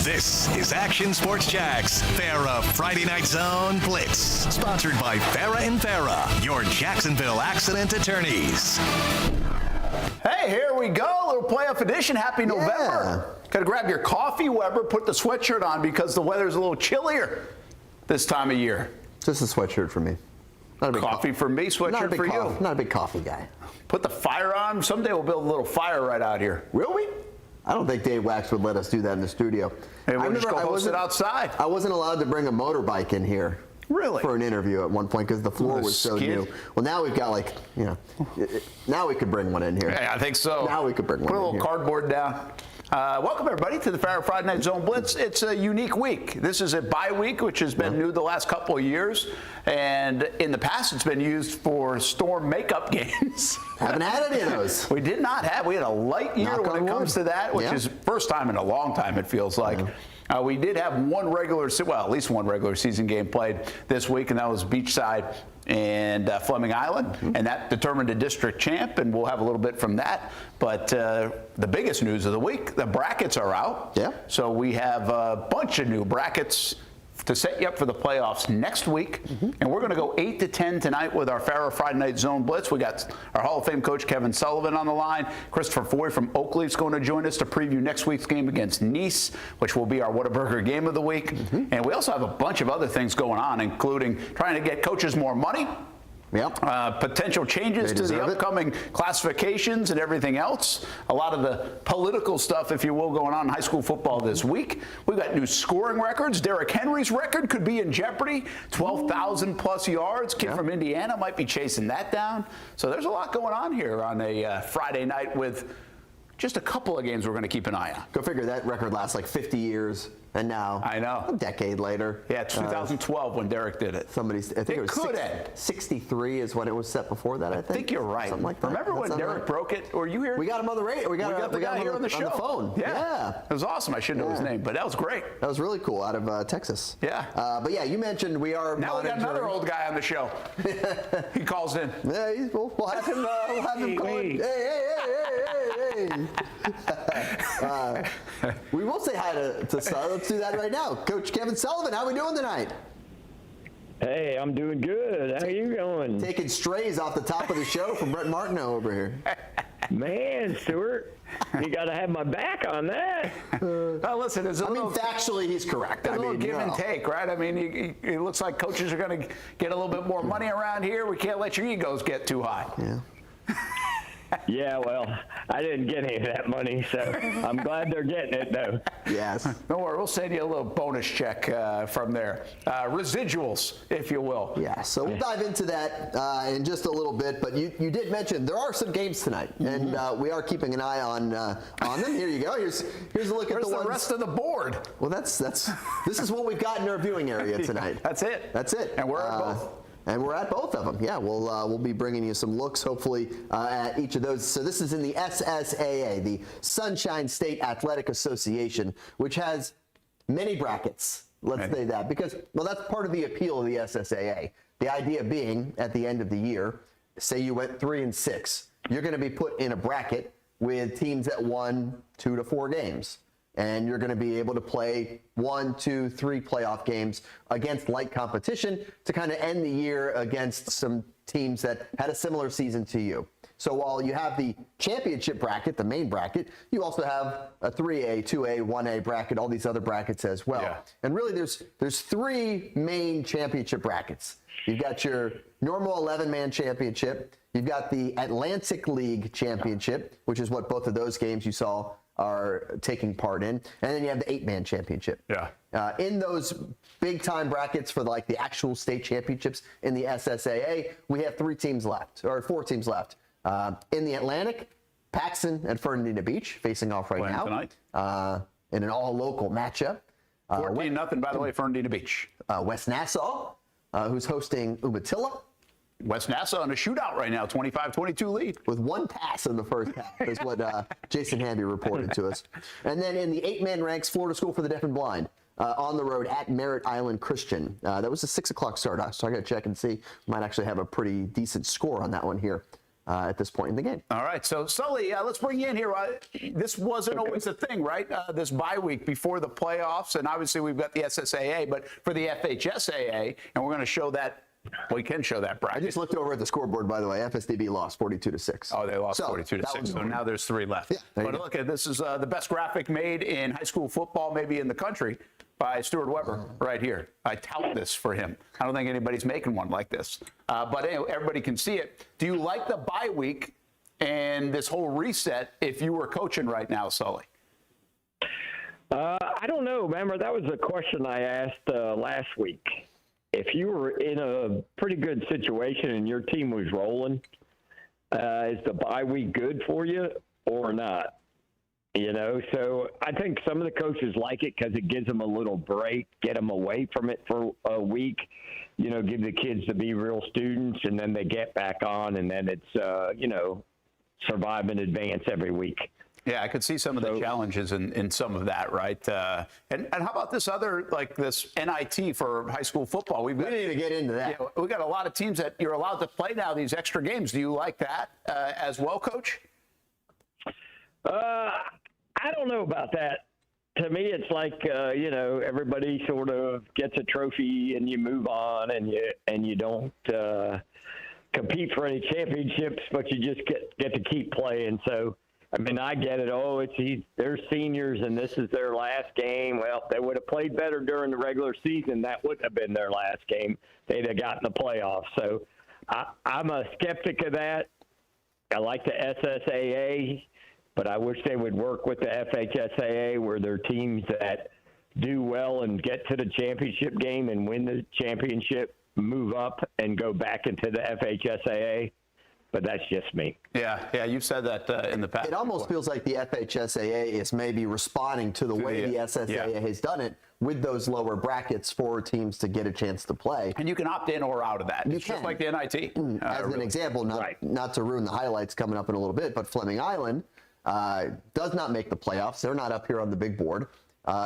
This is Action Sports Jax, Farah Friday Night Zone Blitz, sponsored by Farah and Farah, your Jacksonville accident attorneys. Hey, here we go. A little playoff edition. Happy November. Gotta grab your coffee, Weber. Put the sweatshirt on because the weather's a little chillier this time of year. Just a sweatshirt for me. Not a big coffee for me, sweatshirt for you. Not a big coffee guy. Put the fire on. Someday we'll build a little fire right out here. Will we? I don't think Dave Wax would let us do that in the studio. Hey, we'll just go host it outside. I wasn't allowed to bring a motorbike in here. Really? For an interview at one point because the floor was so new. Well, now we've got now we could bring one in here. Yeah, I think so. Now we could bring one in here. Put a little cardboard down. Welcome, everybody, to the Farah Friday Night Zone Blitz. It's a unique week. This is a bye week, which has been new the last couple of years. And in the past, it's been used for storm makeup games. Haven't had any of those. We did not have. We had a light year when it comes to that, which is first time in a long time, it feels like. We did have at least one regular season game played this week, and that was Beachside and Fleming Island, and that determined a district champ, and we'll have a little bit from that. But the biggest news of the week, the brackets are out. Yeah. So we have a bunch of new brackets to set you up for the playoffs next week. And we're going to go 8 to 10 tonight with our Farah Friday Night Zone Blitz. We got our Hall of Fame coach Kevin Sullivan on the line. Christopher Foy from Oakley is going to join us to preview next week's game against Nice, which will be our Whataburger game of the week. And we also have a bunch of other things going on, including trying to get coaches more money. Potential changes to the upcoming classifications and everything else. A lot of the political stuff, if you will, going on in high school football this week. We've got new scoring records. Derrick Henry's record could be in jeopardy. 12,000 plus yards. Kid from Indiana might be chasing that down. So there's a lot going on here on a Friday night with just a couple of games we're going to keep an eye on. Go figure that record lasts like 50 years. And now, I know, a decade later. Yeah, 2012 when Derek did it. I think it was 63 is when it was set before that, I think. I think you're right. Something like that. Remember when Derek broke it? Were you here? We got him on the radio. We got him here on the show. On the phone. Yeah. It was awesome. I should know his name, but that was great. That was really cool out of Texas. Yeah. But yeah, you mentioned we are now we got another old guy on the show. He calls in. Yeah, we'll have him call in. Hey. We will say hi to Star. Let's do that right now. Coach Kevin Sullivan, how are we doing tonight? Hey, I'm doing good. How are you going? Taking strays off the top of the show from Brent Martineau over here. Man, Stuart, you got to have my back on that. Well, listen, factually, he's correct. A little give and take, right? I mean, it looks like coaches are going to get a little bit more money around here. We can't let your egos get too high. Yeah. Yeah, well, I didn't get any of that money, so I'm glad they're getting it, though. Yes. Don't worry, we'll send you a little bonus check from there. Residuals, if you will. Yeah, so we'll dive into that in just a little bit, but you did mention there are some games tonight, and we are keeping an eye on them. Here you go. Here's a look at the rest of the board. Well, this is what we've got in our viewing area tonight. That's it. And we're at both. And we're at both of them. Yeah, we'll be bringing you some looks, hopefully, at each of those. So this is in the SSAA, the Sunshine State Athletic Association, which has many brackets. Let's say that because, well, that's part of the appeal of the SSAA. The idea being, at the end of the year, say you went 3-6, you're going to be put in a bracket with teams that won 2 to 4 games. And you're going to be able to play 1, 2, 3 playoff games against light competition to kind of end the year against some teams that had a similar season to you. So while you have the championship bracket, the main bracket, you also have a 3A, 2A, 1A bracket, all these other brackets as well. Yeah. And really there's 3 main championship brackets. You've got your normal 11-man championship. You've got the Atlantic League championship, which is what both of those games you saw are taking part in, and then you have the 8-man championship. Yeah. In those big-time brackets for like the actual state championships in the SSAA, we have 4 teams left. In the Atlantic, Paxon and Fernandina Beach facing off right now tonight. In an all-local matchup. 14-0, by the way, Fernandina Beach. West Nassau, who's hosting Umatilla. West Nassau in a shootout right now, 25-22 lead. With 1 pass in the first half is what Jason Hamby reported to us. And then in the 8-man ranks, Florida School for the Deaf and Blind on the road at Merritt Island Christian. That was a 6 o'clock start, so I got to check and see. Might actually have a pretty decent score on that one here at this point in the game. All right, so Sully, let's bring you in here. This wasn't always a thing, right? This bye week before the playoffs, and obviously we've got the SSAA, but for the FHSAA, and we're going to show that. We can show that bracket. I just looked over at the scoreboard, by the way. FSDB lost 42-6. Oh, they lost 42-6. So now there's 3 left. Yeah, but look, this is the best graphic made in high school football, maybe in the country, by Stuart Weber right here. I tout this for him. I don't think anybody's making one like this. But anyway, everybody can see it. Do you like the bye week and this whole reset if you were coaching right now, Sully? I don't know. Remember, that was a question I asked last week. If you were in a pretty good situation and your team was rolling, is the bye week good for you or not? You know, so I think some of the coaches like it because it gives them a little break, get them away from it for a week, you know, give the kids to be real students, and then they get back on, and then it's, you know, survive and advance every week. Yeah, I could see some of the challenges in some of that, right? And how about this other, like this NIT for high school football? We need to get into that. Yeah, we got a lot of teams that you're allowed to play now, these extra games. Do you like that as well, Coach? I don't know about that. To me, it's like, you know, everybody sort of gets a trophy and you move on and you don't compete for any championships, but you just get to keep playing. So, I mean, I get it. Oh, they're seniors and this is their last game. Well, if they would have played better during the regular season, that wouldn't have been their last game. They'd have gotten the playoffs. So I'm a skeptic of that. I like the SSAA, but I wish they would work with the FHSAA where they're teams that do well and get to the championship game and win the championship, move up and go back into the FHSAA. But that's just me. Yeah, you've said that in the past. It almost feels like the FHSAA is maybe responding to the way the SSAA has done it with those lower brackets for teams to get a chance to play. And you can opt in or out of that. It's just like the NIT. As an example, not to ruin the highlights coming up in a little bit, but Fleming Island does not make the playoffs. They're not up here on the big board.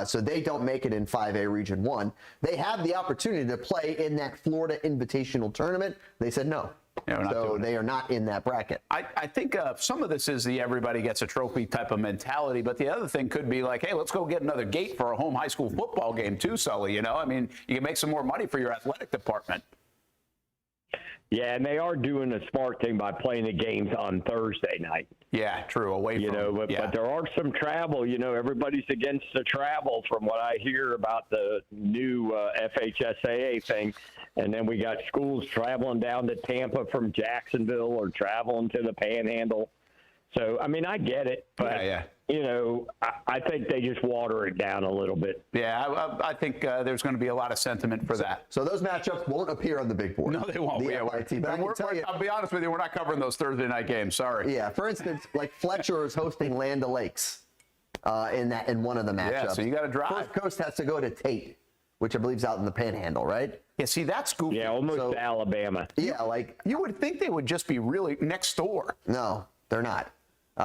So they don't make it in 5A Region 1. They have the opportunity to play in that Florida Invitational Tournament. They said no. Yeah, so they are not in that bracket. I think some of this is the everybody gets a trophy type of mentality, but the other thing could be like, hey, let's go get another gate for a home high school football game too, Sully. You know, I mean, you can make some more money for your athletic department. Yeah, and they are doing a smart thing by playing the games on Thursday night. Yeah, true. Away from, but there are some travel. You know, everybody's against the travel from what I hear about the new FHSAA thing. And then we got schools traveling down to Tampa from Jacksonville or traveling to the Panhandle. So, I mean, I get it, but, you know, I think they just water it down a little bit. Yeah, I think there's going to be a lot of sentiment for that. So those matchups won't appear on the big board. No, they won't. I'll be honest with you, we're not covering those Thursday night games. Sorry. Yeah, for instance, like Fletcher is hosting Land O'Lakes in one of the matchups. Yeah, so you got to drive. First Coast has to go to Tate, which I believe is out in the Panhandle, right? Yeah, see, that's goofy. Yeah, almost Alabama. Yeah, like you would think they would just be really next door. No, they're not.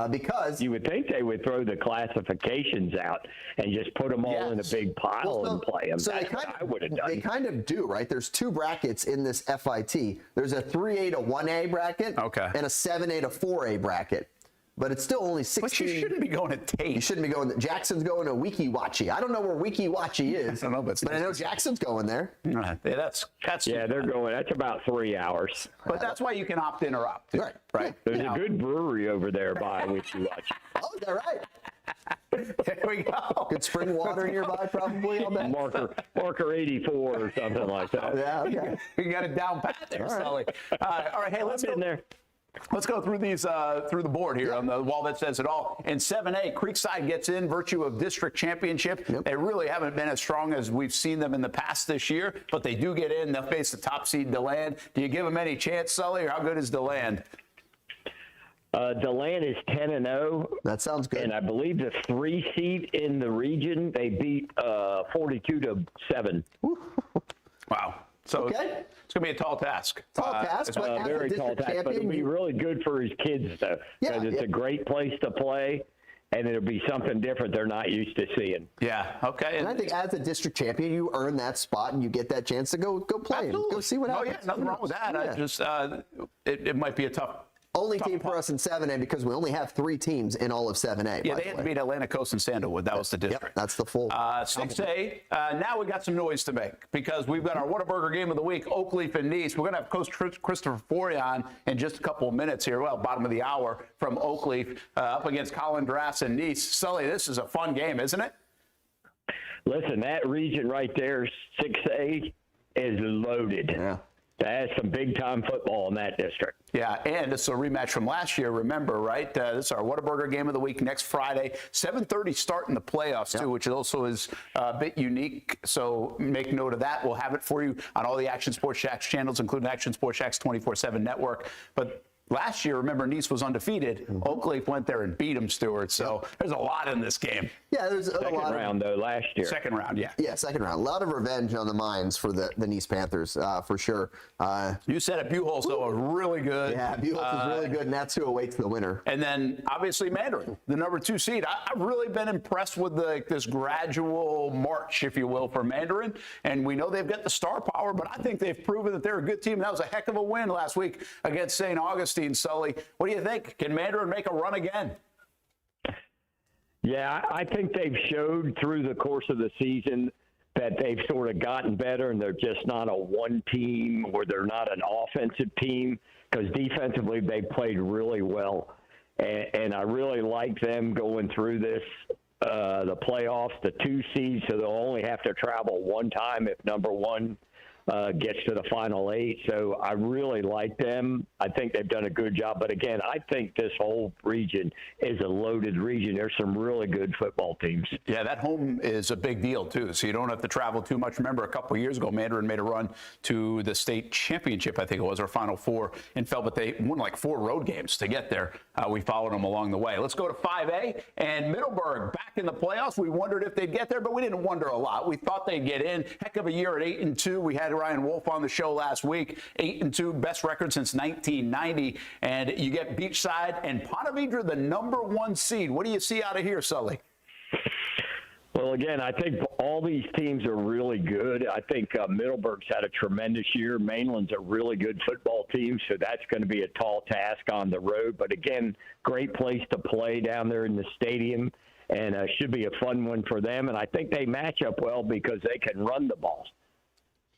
Because you would think they would throw the classifications out and just put them all in a big pile and play them. So That's what I would have done. They kind of do, right? There's 2 brackets in this FIT. There's a 3A to 1A bracket and a 7A to 4A bracket. But it's still only 16. But you shouldn't be going to Tate. You shouldn't be going. Jackson's going to Weeki Wachee. I don't know where Weeki Wachee is. I don't know, but I know Jackson's going there. Yeah, they're going. That's about 3 hours. But that's why you can opt in or opt out. Right. There's a good brewery over there by Weeki Wachee. Oh, is that right? There we go. Good spring water nearby, probably. On that. Marker 84 or something like that. Yeah, okay. You got it down pat there, Sully. All right, hey, let's go. Let's go through these through the board here on the wall that says it all. In 7A, Creekside gets in virtue of district championship. They really haven't been as strong as we've seen them in the past this year, but they do get in. They'll face the top seed DeLand. Do you give them any chance, Sully, or how good is DeLand? DeLand is 10-0. That sounds good. And I believe the 3 seed in the region, they beat 42-7. Wow. So it's going to be a tall task. Tall task, but very tall task. But it'll be really good for his kids, though, because it's a great place to play, and it'll be something different they're not used to seeing. Yeah, okay. And I think as a district champion, you earn that spot, and you get that chance to go play and go see what happens. Oh, yeah, nothing wrong with that. I just it might be a tough Only team for us in 7A because we only have 3 teams in all of 7A. Yeah, they had to beat Atlantic Coast and Sandalwood. That was the district. Yep, that's the full. 6A, now we got some noise to make because we've got our Whataburger game of the week, Oakleaf and Nice. We're going to have Coach Christopher Forey on in just a couple of minutes here, well, bottom of the hour from Oakleaf up against Colin Drass and Nice. Sully, this is a fun game, isn't it? Listen, that region right there, 6A, is loaded. Yeah. That's some big-time football in that district. Yeah, and it's a rematch from last year, remember, right? This is our Whataburger game of the week next Friday. 7:30 start in the playoffs, too, which also is a bit unique. So make note of that. We'll have it for you on all the Action Sports Shacks channels, including Action Sports Shacks 24/7 network. But last year, remember, Nice was undefeated. Oakleaf went there and beat them, Stuart. So there's a lot in this game. Yeah, there's a Second lot round, though, last year. Second round, yeah. Yeah, second round. A lot of revenge on the minds for the Nice Panthers, for sure. You said it. Buchholz, though, are really good. Yeah, Buchholz is really good, and that's who awaits the winner. And then, obviously, Mandarin, the number 2 seed. I've really been impressed with this gradual march, if you will, for Mandarin. And we know they've got the star power, but I think they've proven that they're a good team. That was a heck of a win last week against St. Augustine, Sully. What do you think? Can Mandarin make a run again? Yeah, I think they've showed through the course of the season that they've sort of gotten better, and they're just not a one team or they're not an offensive team, because defensively they played really well. And I really like them going through this, the playoffs, the 2 seeds, so they'll only have to travel one time if number 1 gets to the final 8. So I really like them. I think they've done a good job. But again, I think this whole region is a loaded region. There's some really good football teams. Yeah, that home is a big deal, too. So you don't have to travel too much. Remember, a couple of years ago, Mandarin made a run to the state championship, I think it was, our Final Four, and fell, but they won like 4 road games to get there. We followed them along the way. Let's go to 5A, and Middleburg back in the playoffs. We wondered if they'd get there, but we didn't wonder a lot. We thought they'd get in. Heck of a year at 8-2. We had Ryan Wolf on the show last week. 8-2, best record since 1990. And you get Beachside and Ponte Vedra, the number 1 seed. What do you see out of here, Sully? Well, again, I think all these teams are really good. I think Middleburg's had a tremendous year. Mainland's a really good football team, so that's going to be a tall task on the road. But again, great place to play down there in the stadium, and should be a fun one for them. And I think they match up well because they can run the ball.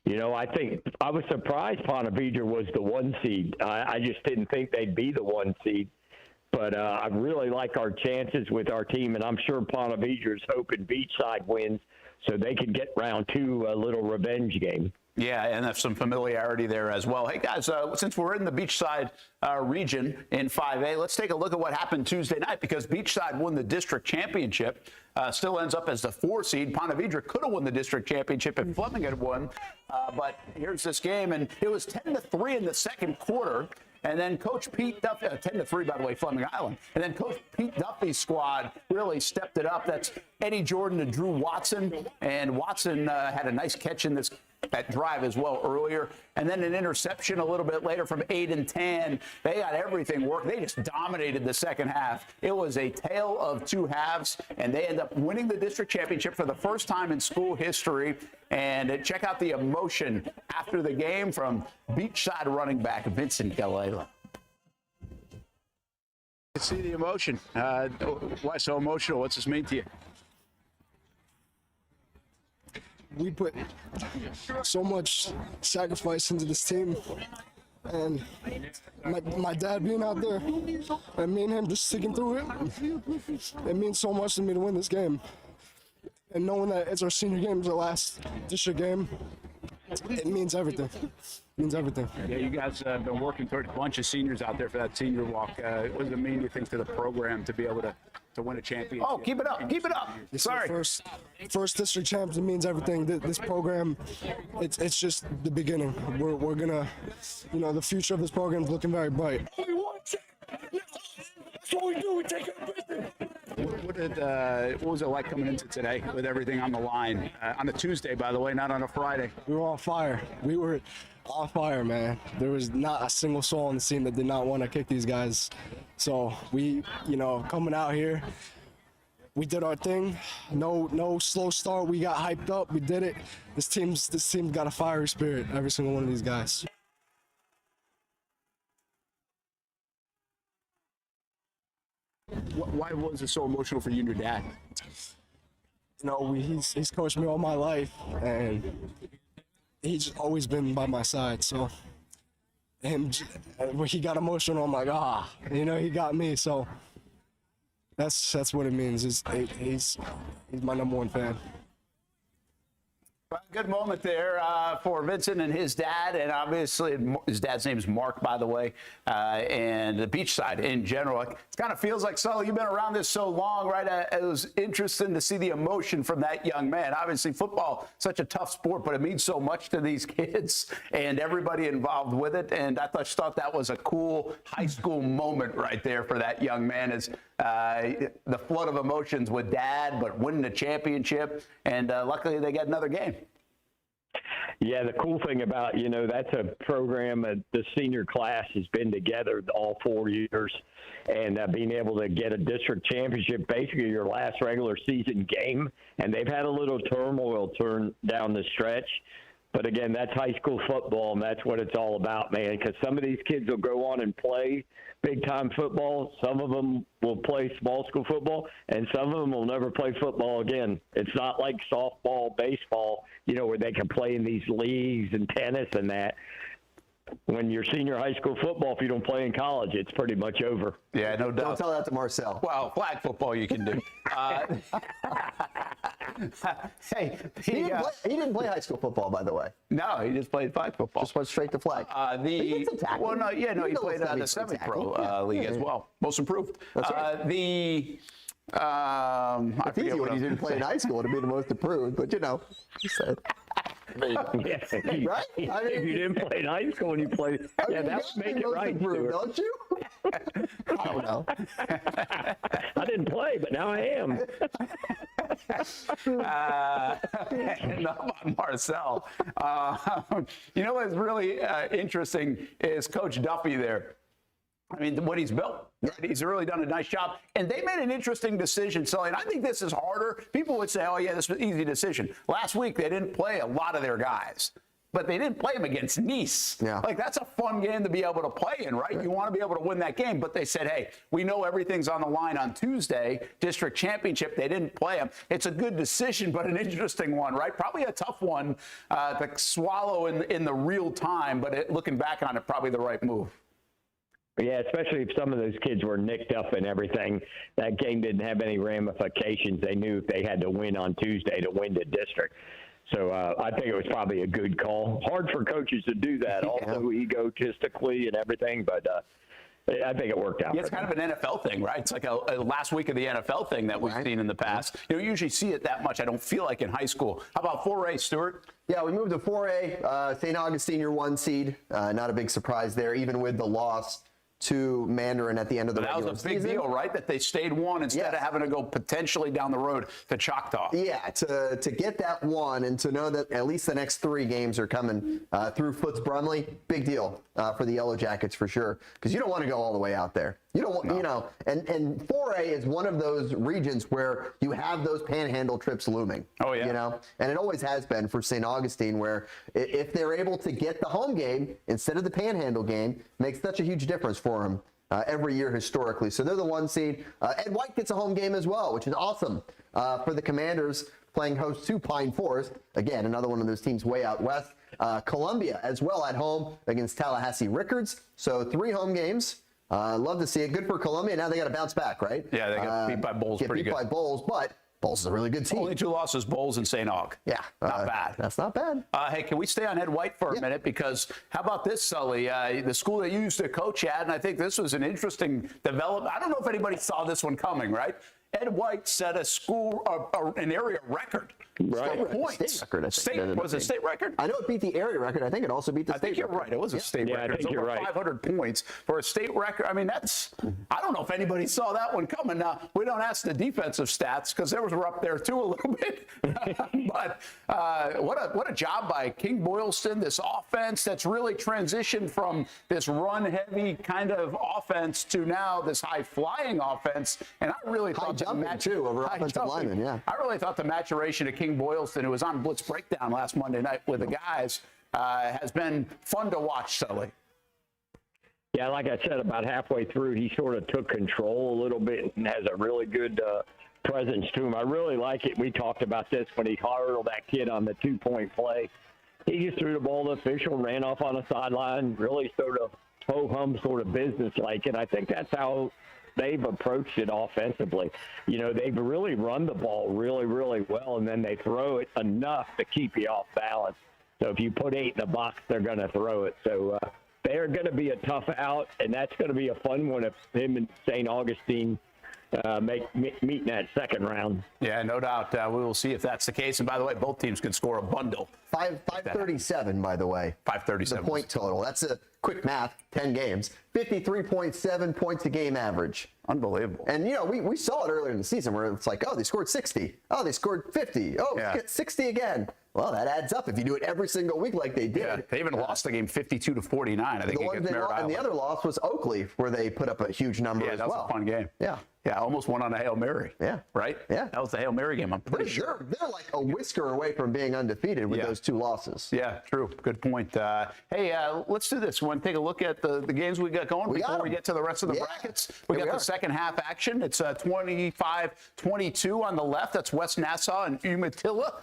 You know, I think I was surprised Ponte Vedra was the 1 seed. I just didn't think they'd be the 1 seed. But I really like our chances with our team, and I'm sure Ponte Vedra's hoping Beachside wins so they can get round 2, a little revenge game. Yeah, and there's some familiarity there as well. Hey, guys, since we're in the Beachside region in 5A, let's take a look at what happened Tuesday night, because Beachside won the district championship, still ends up as the 4 seed. Ponte Vedra could have won the district championship if Fleming had won, but here's this game, and it was 10-3 in the second quarter. And then Coach Pete Duffy, 10-3, by the way, Fleming Island. And then Coach Pete Duffy's squad really stepped it up. That's Eddie Jordan and Drew Watson. And Watson had a nice catch in that drive as well earlier. And then an interception a little bit later from Aiden Tan. They got everything worked. They just dominated the second half. It was a tale of 2 halves, and they end up winning the district championship for the first time in school history. And check out the emotion after the game from Beachside running back Vincent Gallela. See the emotion. Why so emotional? What's this mean to you? We put so much sacrifice into this team, and my dad being out there and me and him just sticking through it means so much to me to win this game. And knowing that it's our senior game, it's our last district game, it means everything. It means everything. Yeah, you guys have been working toward a bunch of seniors out there for that senior walk. What does it mean, you think, to the program to be able to win a championship? Oh, keep it up. Keep it up. Sorry. First district champs, it means everything. This program, it's just the beginning. We're gonna, the future of this program is looking very bright. That's what we do. We take our business. What was it like coming into today with everything on the line? On a Tuesday, by the way, not on a Friday. We were on fire. We were on fire, man. There was not a single soul on the scene that did not want to kick these guys. So we, coming out here, we did our thing. No slow start. We got hyped up. We did it. This team's got a fiery spirit, every single one of these guys. why was it so emotional for you and your dad? You know, he's coached me all my life, and he's always been by my side. So, when he got emotional, I'm like, you know, he got me. So that's what it means. He's my number one fan. Good moment there for Vincent and his dad, and obviously his dad's name is Mark, by the way, and the beach side in general. It kind of feels like, Sully, you've been around this so long, right? It was interesting to see the emotion from that young man. Obviously, football, such a tough sport, but it means so much to these kids and everybody involved with it, and I thought that was a cool high school moment right there for that young man, as the flood of emotions with dad, but winning the championship, and luckily they got another game. Yeah, the cool thing about, you know, that's a program the senior class has been together all 4 years, and being able to get a district championship, basically your last regular season game, and they've had a little turmoil turn down the stretch. But again, that's high school football, and that's what it's all about, man, because some of these kids will go on and play big-time football. Some of them will play small school football, and some of them will never play football again. It's not like softball, baseball, you know, where they can play in these leagues and tennis and that. When you're senior high school football, if you don't play in college, it's pretty much over. Yeah, no doubt. Don't tell that to Marcel. Well, flag football you can do. Hey, He didn't play high school football, by the way. no, he just played flag football. Just went straight to flag. He did some tackling. Well, no, yeah, no, he You know played it's gotta the be some semi-pro tackling. league Yeah. as well, most improved. That's right. I It's easy forget what when I you was didn't gonna play in say. high school to be the most approved, but you know, you said. Yeah. Right? I mean, If you didn't play in high school and you played, yeah, you that gotta would make be it most right, approved, Stuart. don't you? I don't know. I didn't play, but now I am. Enough on Marcel. You know what's really interesting is Coach Duffy there. I mean, what he's built. Right? He's really done a nice job. And they made an interesting decision, Sully, and I think this is harder. People would say, oh, yeah, this was an easy decision. Last week, they didn't play a lot of their guys. But they didn't play them against Nice. Yeah. Like, that's a fun game to be able to play in, right? You want to be able to win that game. But they said, hey, we know everything's on the line on Tuesday, district championship. They didn't play them. It's a good decision, but an interesting one, right? Probably a tough one to swallow in the real time. But looking back on it, probably the right move. Yeah, especially if some of those kids were nicked up and everything. That game didn't have any ramifications. They knew if they had to win on Tuesday to win the district. So I think it was probably a good call. Hard for coaches to do that, also egotistically and everything, but I think it worked out. Yeah, it's kind of an NFL thing, right? It's like a last week of the NFL thing that we've seen in the past. You don't usually see it that much, I don't feel like, in high school. How about 4A, Stuart? Yeah, we moved to 4A. St. Augustine, your 1 seed. Not a big surprise there, even with the loss to Mandarin at the end of the regular season. That was a big deal, right? That they stayed 1 instead of having to go potentially down the road to Choctaw. Yeah, to get that 1 and to know that at least the next 3 games are coming through Foots Brumley, big deal for the Yellow Jackets for sure, because you don't want to go all the way out there. You don't want, you know, and 4A is one of those regions where you have those panhandle trips looming. Oh, yeah. You know, and it always has been for St. Augustine, where if they're able to get the home game instead of the panhandle game, makes such a huge difference for them every year historically. So they're the 1 seed. Ed White gets a home game as well, which is awesome for the Commanders, playing host to Pine Forest. Again, another one of those teams way out west. Columbia as well at home against Tallahassee Rickards. So 3 home games. Love to see it. Good for Columbia. Now they got to bounce back, right? Yeah, they got beat by Bowles pretty good. Beat by Bowles, but Bowles is a really good team. Only 2 losses, Bowles and St. Aug. Yeah. Not bad. That's not bad. Hey, can we stay on Ed White for a minute? Because how about this, Sully? The school that you used to coach at, and I think this was an interesting development. I don't know if anybody saw this one coming, right? Ed White set a school, an area record. Right. State record, I think. Was it a state record? I know it beat the area record. I think it also beat the state record. I think you're right. It was a state record. I think you're right. 500 points for a state record. I mean, I don't know if anybody saw that one coming. Now, we don't ask the defensive stats because theirs were up there too a little bit. But what a job by King Boylston, this offense that's really transitioned from this run-heavy kind of offense to now this high-flying offense. And I really thought over offensive linemen, yeah. I really thought the maturation of King Boylston, who was on Blitz Breakdown last Monday night with the guys, has been fun to watch, Sully. Yeah, like I said, about halfway through, he sort of took control a little bit and has a really good presence to him. I really like it. We talked about this when he hurdled that kid on the 2-point play. He just threw the ball to the official, ran off on the sideline, really sort of ho-hum sort of business-like. And I think that's how they've approached it offensively. You know, they've really run the ball really, really well, and then they throw it enough to keep you off balance. So if you put 8 in the box, they're going to throw it. So they're going to be a tough out, and that's going to be a fun one if him and St. Augustine meet in that second round. Yeah, no doubt. We will see if that's the case. And by the way, both teams can score a bundle. 537, by the way. 537. The point total. That's a quick math, 10 games. 53.7 points a game average. Unbelievable. And, you know, we saw it earlier in the season where it's like, oh, they scored 60. Oh, they scored 50. Oh, yeah. Get 60 again. Well, that adds up if you do it every single week like they did. Yeah, they even lost the game 52-49, I think, against Merritt Island. And the other loss was Oakley, where they put up a huge number as well. Yeah, that was a fun game. Yeah. Yeah, almost won on a Hail Mary. Yeah. Right? Yeah. That was the Hail Mary game, I'm pretty sure. They're like a whisker away from being undefeated with those 2 losses. Yeah, true. Good point. Hey, let's do this. We want to take a look at the games we got going before we get to the rest of the brackets. We got the second half action. It's 25-22 on the left. That's West Nassau and Umatilla.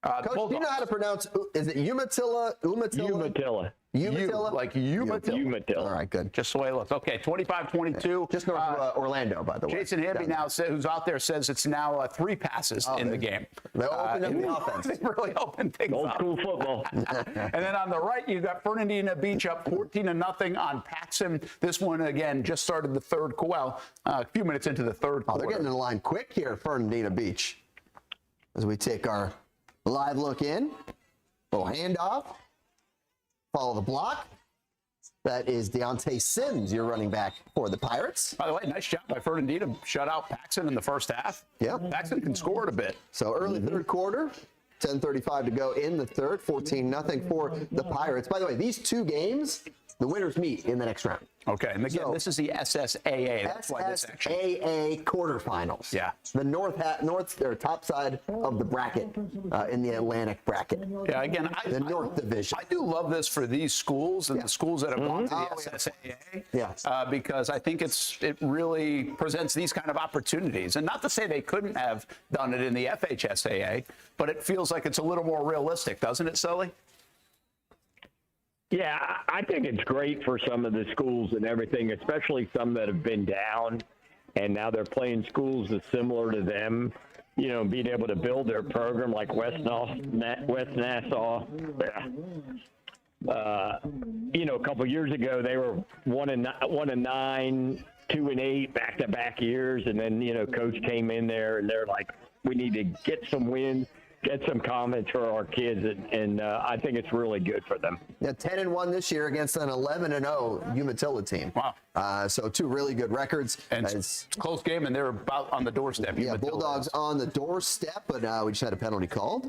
Coach, do you know how to pronounce, is it Umatilla? Umatilla. Umatilla? Like Umatilla. Umatilla. All right, good. Just the way it looks. Okay, 25-22. Just north of Orlando, by the way. Jason Hamby now, who's out there, says it's now 3 passes in the game. They opened up the offense. They really opened things Old up. school football. And then on the right, you got Fernandina Beach up 14-0 on Paxon. This one, again, just started the third, a few minutes into the third quarter. They're getting to the line quick here at Fernandina Beach. As we take our live look in, little handoff, follow the block. That is Deontay Sims, your running back for the Pirates. By the way, nice job by Fernandina. Shut out Paxon in the first half. Yeah. Paxon can score it a bit. So early third quarter, 10:35 to go in the third, 14-0 for the Pirates. By the way, these 2 games, the winners meet in the next round. Okay, and again, this is the SSAA. That's why this SSAA quarterfinals. Yeah. The north or top side of the bracket in the Atlantic bracket. Yeah, again, the North Division. I do love this for these schools and the schools that have gone to the SSAA. Yes. Because I think it really presents these kind of opportunities. And not to say they couldn't have done it in the FHSAA, but it feels like it's a little more realistic, doesn't it, Sully? Yeah, I think it's great for some of the schools and everything, especially some that have been down and now they're playing schools that's similar to them, you know, being able to build their program like West Nassau. You know, a couple of years ago, they were 1-9, 2-8 back-to-back years. And then, you know, coach came in there and they're like, we need to get some wins, get some comments for our kids, and I think it's really good for them. Yeah, 10-1 this year against an 11-0 Umatilla team. Wow. So 2 really good records. And it's a close game, and they're about on the doorstep. Yeah, Bulldogs on the doorstep, but we just had a penalty called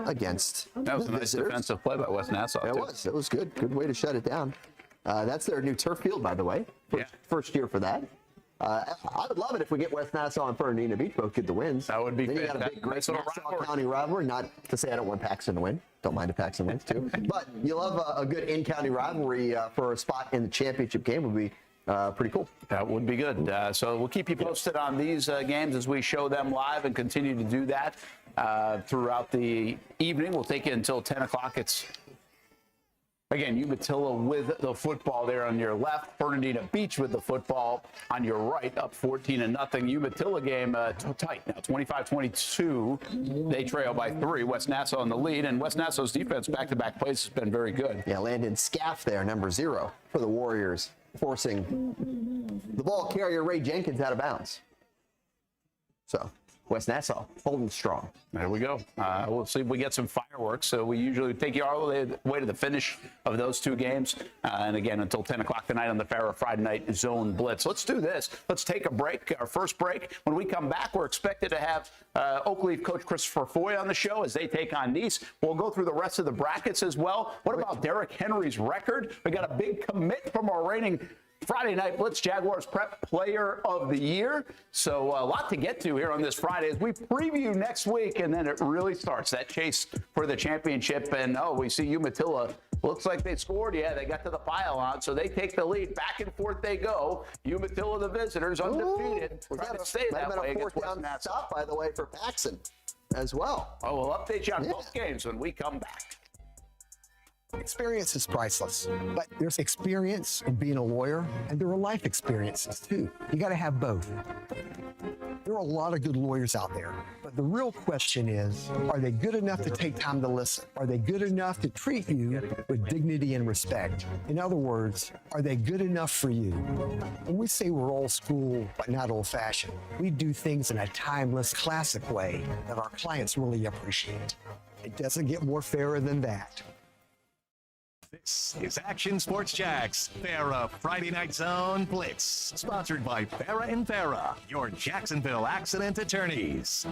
against That was a nice visitors. defensive play by West Nassau. It was good. Good way to shut it down. That's their new turf field, by the way. First year for that. I would love it if we get West Nassau and Fernandina Beach both get the wins. That would be then you got a big, great Nassau County rivalry. Not to say I don't want Paxon to win. Don't mind if Paxon wins too. But you love a good in-county rivalry for a spot in the championship game would be pretty cool. That would be good. So we'll keep you posted on these games as we show them live and continue to do that throughout the evening. We'll take you until 10 o'clock. It's again, Umatilla with the football there on your left. Fernandina Beach with the football on your right, up 14-0. Umatilla game tight now, 25-22. They trail by 3. West Nassau in the lead, and West Nassau's defense back-to-back plays has been very good. Yeah, Landon Scaff there, number 0 for the Warriors, forcing the ball carrier Ray Jenkins out of bounds. So West Nassau holding strong. There we go. We'll see if we get some fireworks. So we usually take you all the way to the finish of those 2 games. And again, until 10 o'clock tonight on the Farah Friday Night Zone Blitz. Let's do this. Let's take a break, our first break. When we come back, we're expected to have Oakleaf coach Christopher Foy on the show as they take on Nice. We'll go through the rest of the brackets as well. What about Derrick Henry's record? We got a big commit from our reigning Friday Night Blitz Jaguars Prep Player of the Year. So a lot to get to here on this Friday as we preview next week, and then it really starts that chase for the championship. And we see Umatilla Looks like they scored. Yeah, they got to the pylon, so they take the lead. Back and forth they go. Umatilla, the visitors, undefeated. Trying to stay that way against West Nassau. Stop, by the way, for Paxon as well. Oh, we'll update you on both games when we come back. Experience is priceless, but there's experience in being a lawyer, and there are life experiences too. You got to have both. There are a lot of good lawyers out there, but the real question is, are they good enough to take time to listen? Are they good enough to treat you with dignity and respect? In other words, are they good enough for you? When we say we're old school, but not old fashioned, we do things in a timeless, classic way that our clients really appreciate. It doesn't get more fairer than that. This is Action Sports Jacks, Farah Friday Night Zone Blitz, sponsored by Farah and Farah, your Jacksonville accident attorneys.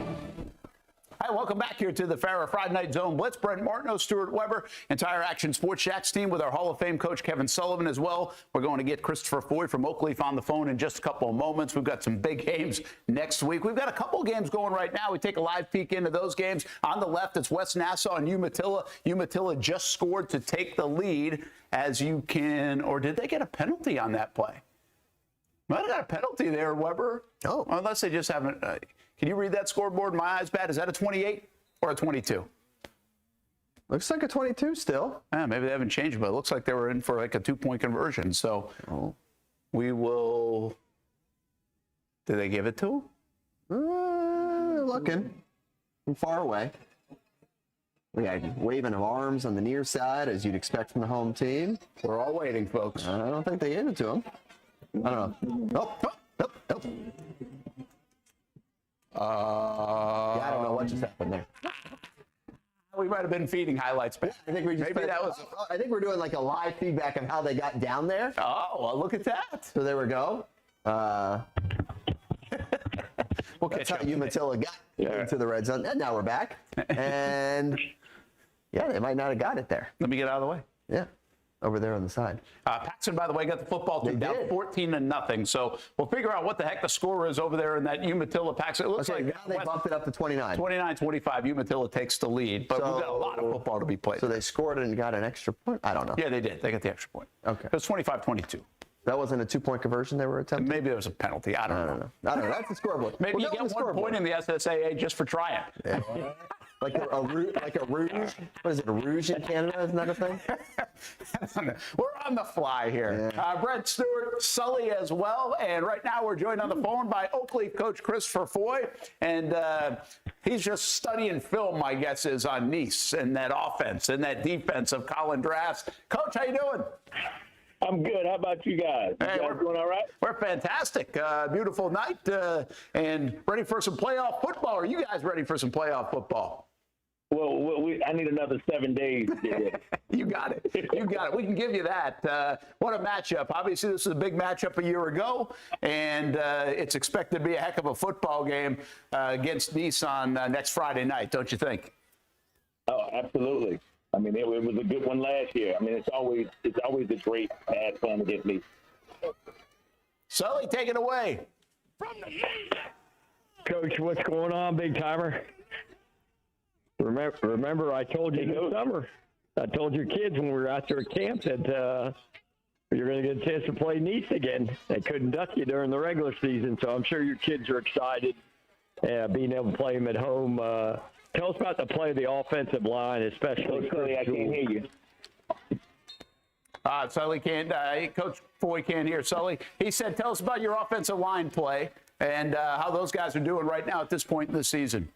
Hi, welcome back here to the Farah Friday Night Zone Blitz. Brent, Martineau, Stuart, Weber, entire Action Sports Jacks team with our Hall of Fame coach Kevin Sullivan as well. We're going to get Christopher Foy from Oakleaf on the phone in just a couple of moments. We've got some big games next week. We've got a couple of games going right now. We take a live peek into those games. On the left, it's West Nassau and Umatilla. Umatilla just scored to take the lead, as you can, or did they get a penalty on that play? Might have got a penalty there, Weber. Oh. Unless they just haven't. Can you read that scoreboard? My eyes bad. Is that a 28 or a 22? Looks like a 22 still. Maybe they haven't changed, but it looks like they were in for like a 2-point conversion. So we will. Did they give it to them? Looking from far away. We got waving of arms on the near side, as you'd expect from the home team. We're all waiting, folks. I don't think they gave it to him. I don't know. Nope. Yeah, I don't know what just happened there. We might have been feeding highlights back. I think I think we're doing like a live feedback of how they got down there. Oh, well, look at that. So there we go. That's how Umatilla got into the red zone. And now we're back. And yeah, they might not have got it there. Let me get out of the way. Yeah. Over there on the side. Paxon, by the way, got the football team down 14-0. So we'll figure out what the heck the score is over there in that Umatilla Paxon. It looks like now they bumped it up to 29. 29-25. Umatilla takes the lead, but we've got a lot of football to be played. So they scored and got an extra point? I don't know. Yeah, they did. They got the extra point. Okay. It was 25-22. That wasn't a 2-point conversion they were attempting? Maybe there was a penalty. I don't know. That's the scoreboard. Maybe you get 1 point in the SSAA just for trying. Yeah. Like a rouge? What is it, a rouge in Canada? Isn't that a thing? We're on the fly here. Yeah. Brent, Stuart, Sully as well. And right now we're joined on the phone by Oakleaf coach Christopher Foy. And he's just studying film, my guess is, on Nice and that offense and that defense of Colin Draft's. Coach, how you doing? I'm good. How about you guys? Hey, we're doing all right? We're fantastic. Beautiful night and ready for some playoff football. Are you guys ready for some playoff football? Well, I need another 7 days. You got it. You got it. We can give you that. What a matchup. Obviously, this is a big matchup a year ago, and it's expected to be a heck of a football game against Nice on next Friday night, don't you think? Oh, absolutely. I mean, it was a good one last year. I mean, it's always a great to have fun against me. Sully, take it away. Coach, what's going on, big timer? Remember, I told you this summer. I told your kids when we were out there at camp that you're going to get a chance to play Nice again. They couldn't duck you during the regular season, so I'm sure your kids are excited being able to play them at home. Tell us about the play of the offensive line, especially. I can't hear you. Sully can't. Coach Foy can't hear Sully. He said, "Tell us about your offensive line play and how those guys are doing right now at this point in the season."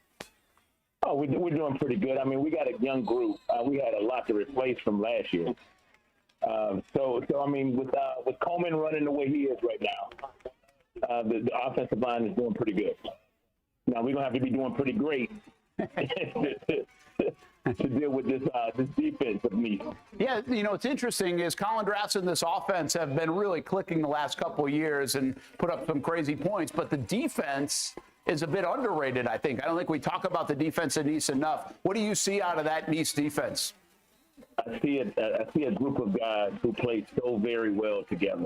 Oh, we're doing pretty good. I mean, we got a young group. We had a lot to replace from last year. So I mean, with Coleman running the way he is right now, the offensive line is doing pretty good. Now we're gonna have to be doing pretty great to deal with this defense of me. Yeah, you know, what's interesting is Colin Draft's and this offense have been really clicking the last couple of years and put up some crazy points, but the defense is a bit underrated, I think. I don't think we talk about the defense at Nice enough. What do you see out of that Nice defense? I see a group of guys who play so very well together.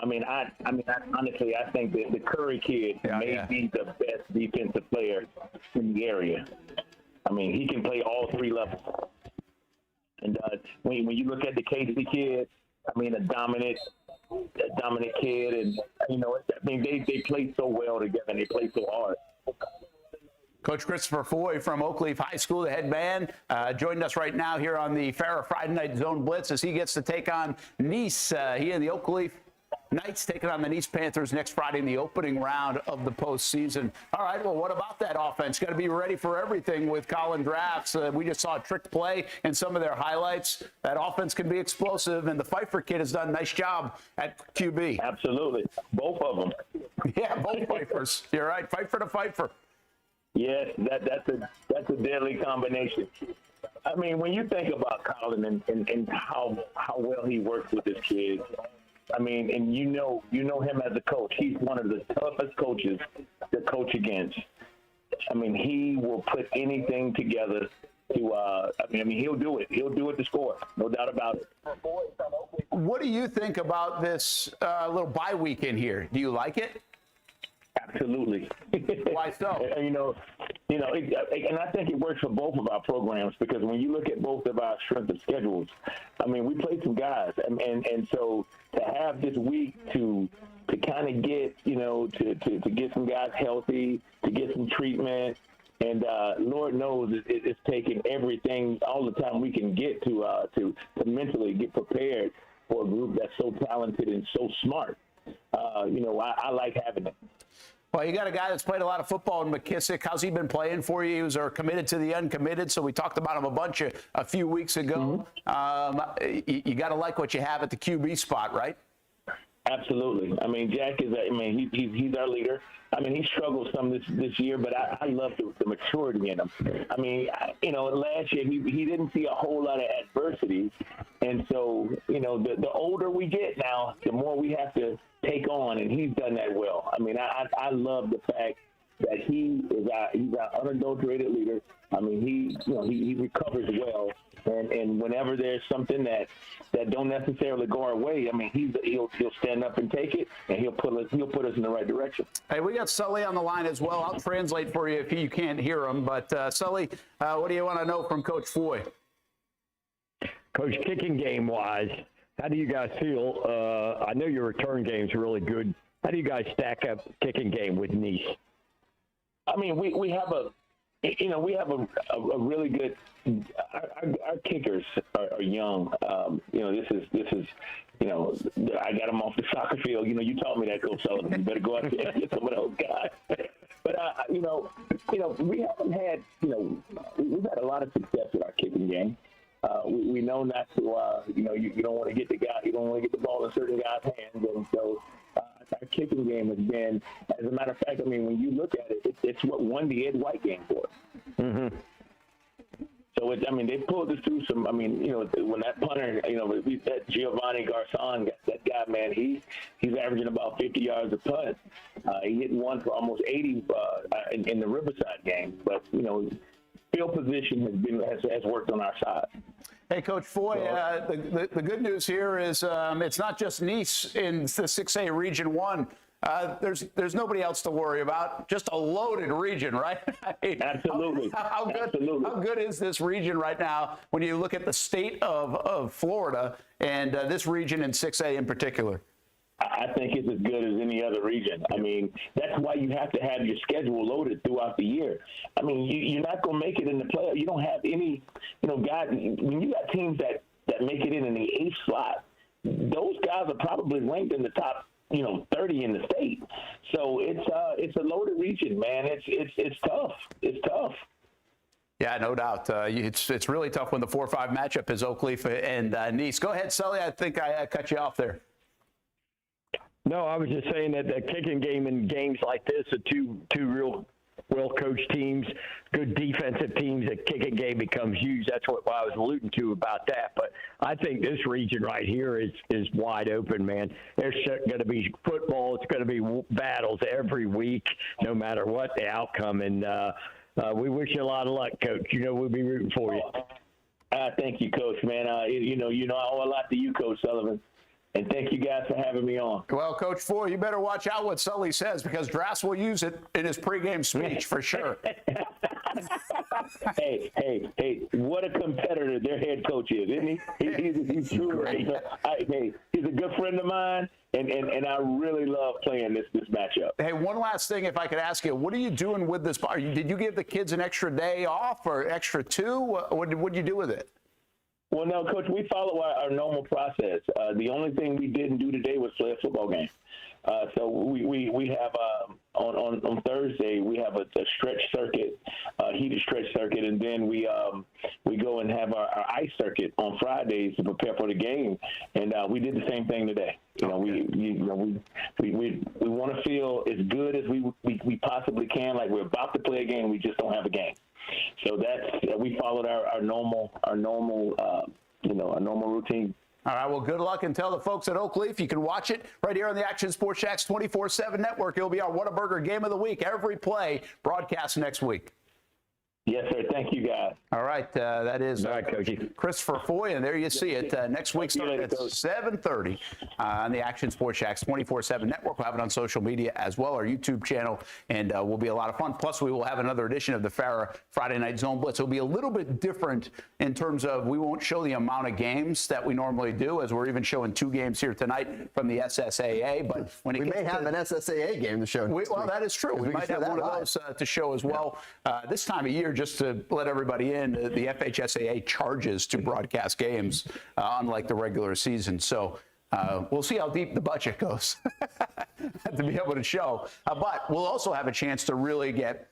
I mean, honestly, I think that the Curry kid may be the best defensive player in the area. I mean, he can play all three levels. And when you look at the Casey kid, I mean, a dominant kid, and they play so well together and they play so hard. Coach Christopher Foy from Oakleaf High School, the head man, joined us right now here on the Farah Friday Night Zone Blitz as he gets to take on Nice. He and the Oakleaf Knights taking on the Nice Panthers next Friday in the opening round of the postseason. All right, well, what about that offense? Got to be ready for everything with Colin Drafts. We just saw a trick play in some of their highlights. That offense can be explosive, and the Pfeiffer kid has done a nice job at QB. Absolutely. Both of them. Yeah, both Pfeiffers. You're right, Pfeiffer to Pfeiffer. Yes, that's a deadly combination. I mean, when you think about Colin and how well he works with his kids, I mean, and you know him as a coach. He's one of the toughest coaches to coach against. I mean, he will put anything together to. I mean, he'll do it. He'll do it to score, no doubt about it. What do you think about this little bye weekend here? Do you like it? Absolutely. Why so? And I think it works for both of our programs because when you look at both of our strength of schedules, I mean, we played some guys, and so to have this week to kind of get, to get some guys healthy, to get some treatment, and Lord knows it's taking everything, all the time we can get to mentally get prepared for a group that's so talented and so smart. I like having it. Well, you got a guy that's played a lot of football in McKissick. How's he been playing for you? He was committed to the uncommitted, so we talked about him a bunch a few weeks ago. You got to like what you have at the QB spot, right? Absolutely. I mean, Jack is. He's our leader. I mean, he struggled some this year, but I love the maturity in him. I mean, last year he didn't see a whole lot of adversity, and so the older we get now, the more we have to take on, and he's done that well. I mean, I love the fact that he's our unadulterated leader. I mean, he recovers well, and whenever there's something that don't necessarily go our way, I mean, he'll stand up and take it, and he'll put us in the right direction. Hey, we got Sully on the line as well. I'll translate for you if you can't hear him. But Sully, what do you want to know from Coach Foy? Coach, kicking game wise, how do you guys feel? I know your return game's really good. How do you guys stack up kicking game with Nice? I mean, we have a really good. Our kickers are young. This is. I got them off the soccer field. You taught me that, Coach Sullivan. You better go out there and get some of those guys. But we haven't had. We've had a lot of success with our kicking game. We know not to. You don't want to get the guy. You don't want to get the ball in certain guys' hands, and so. Our kicking game has been, as a matter of fact, I mean, when you look at it, it's what won the Ed White game for us. Mm-hmm. So, they pulled us through some, when that punter, that Giovanni Garcon, that guy, man, he's averaging about 50 yards a punt. He hit one for almost 80 in the Riverside game. But, field position has worked on our side. Hey, Coach Foy, the good news here is it's not just Nice in the 6A Region 1. There's nobody else to worry about. Just a loaded region, right? Absolutely. How good is this region right now when you look at the state of Florida and this region in 6A in particular? I think it's as good as any other region. I mean, that's why you have to have your schedule loaded throughout the year. I mean, you're not going to make it in the playoffs. You don't have any, guys. When you got teams that make it in the 8th slot, those guys are probably ranked in the top, 30 in the state. So it's a loaded region, man. It's tough. It's tough. Yeah, no doubt. It's really tough when the 4-5 matchup is Oakleaf and Nice. Go ahead, Sully. I think I cut you off there. No, I was just saying that the kicking game in games like this are two real well-coached teams, good defensive teams. The kicking game becomes huge. That's what I was alluding to about that. But I think this region right here is wide open, man. There's going to be football. It's going to be battles every week, no matter what the outcome. And we wish you a lot of luck, Coach. We'll be rooting for you. Thank you, Coach, man. I owe a lot to you, Coach Sullivan. And thank you guys for having me on. Well, Coach Foy, you better watch out what Sully says because Drass will use it in his pregame speech for sure. Hey, what a competitor their head coach is, isn't he? He's truly great. He's a good friend of mine, and I really love playing this matchup. Hey, one last thing, if I could ask you, what are you doing with this? Did you give the kids an extra day off or extra two? What did you do with it? Well, no, Coach, we follow our normal process. The only thing we didn't do today was play a football game. So we have on Thursday we have a stretch circuit, heated stretch circuit, and then we go and have our ice circuit on Fridays to prepare for the game. And we did the same thing today. We want to feel as good as we possibly can, like we're about to play a game, we just don't have a game. So we followed our normal routine. All right, well, good luck, and tell the folks at Oakleaf you can watch it right here on the Action Sports Shacks 24/7 network. It'll be our Whataburger Game of the Week, every play broadcast next week. Yes, sir. Thank you, guys. All right, that is Christopher Foy, and there you see it. Next week starting at 7:30 on the Action Sports Shacks 24/7 network. We'll have it on social media as well, our YouTube channel, and will be a lot of fun. Plus, we will have another edition of the Farah Friday Night Zone Blitz. It'll be a little bit different in terms of we won't show the amount of games that we normally do, as we're even showing 2 games here tonight from the SSAA. But when it we gets may have an SSAA game to show. Well, that is true. We might have one of those to show as well. This time of year, just to let everybody in, the FHSAA charges to broadcast games, unlike the regular season. So we'll see how deep the budget goes to be able to show. But we'll also have a chance to really get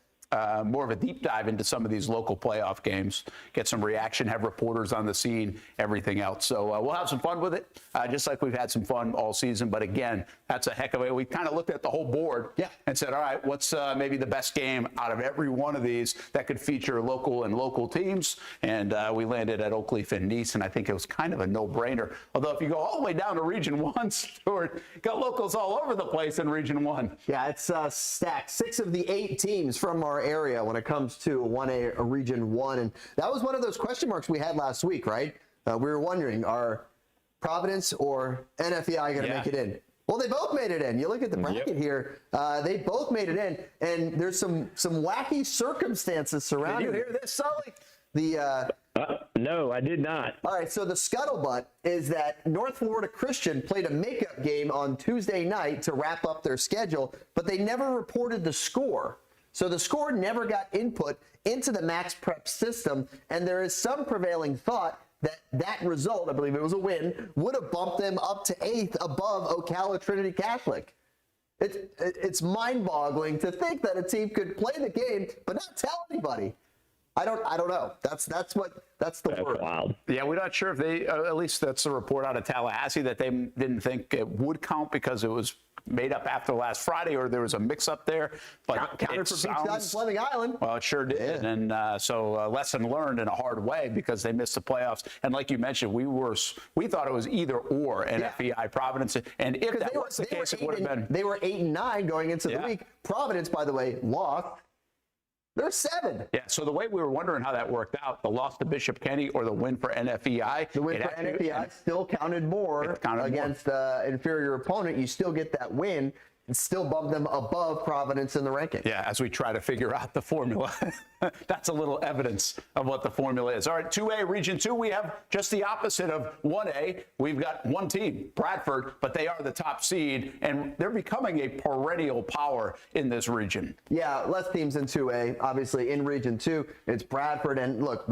more of a deep dive into some of these local playoff games, get some reaction, have reporters on the scene, everything else. So we'll have some fun with it, just like we've had some fun all season. But again, that's a heck of a, we kind of looked at the whole board and said, all right, what's maybe the best game out of every one of these that could feature local teams? And we landed at Oakleaf and Nice, and I think it was kind of a no-brainer. Although if you go all the way down to Region 1, Stuart, got locals all over the place in Region 1. Yeah, it's stacked. 6 of the 8 teams from our area when it comes to 1A Region 1. And that was one of those question marks we had last week, right? We were wondering, are Providence or NFEI going to make it in? Well, they both made it in. You look at the bracket here, they both made it in. And there's some wacky circumstances surrounding it. Did you hear this, Sully? No, I did not. All right, so the scuttlebutt is that North Florida Christian played a makeup game on Tuesday night to wrap up their schedule, but they never reported the score. So the score never got input into the Max Prep system, and there is some prevailing thought that that result, I believe it was a win, would have bumped them up to 8th above Ocala Trinity Catholic. It's mind-boggling to think that a team could play the game but not tell anybody. I don't know. That's the word. Wild. Yeah, we're not sure if they, at least that's the report out of Tallahassee, that they didn't think it would count because it was made up after last Friday, or there was a mix-up there. But counted for Beachside and Fleming Island. Well, it sure did, Yeah. and so lesson learned in a hard way because they missed the playoffs. And like you mentioned, we thought it was either or NFEI Providence, and if that was the case, it would have been. They were 8-9 going into the week. Providence, by the way, lost. They're 7. Yeah, so the way we were wondering how that worked out, the loss to Bishop Kenny or the win for NFEI. The win for NFEI still counted more against an inferior opponent. You still get that win and still bump them above Providence in the ranking. Yeah, as we try to figure out the formula. That's a little evidence of what the formula is. All right, 2A, Region 2, we have just the opposite of 1A. We've got one team, Bradford, but they are the top seed, and they're becoming a perennial power in this region. Yeah, less teams in 2A. Obviously, in Region 2, it's Bradford, and look,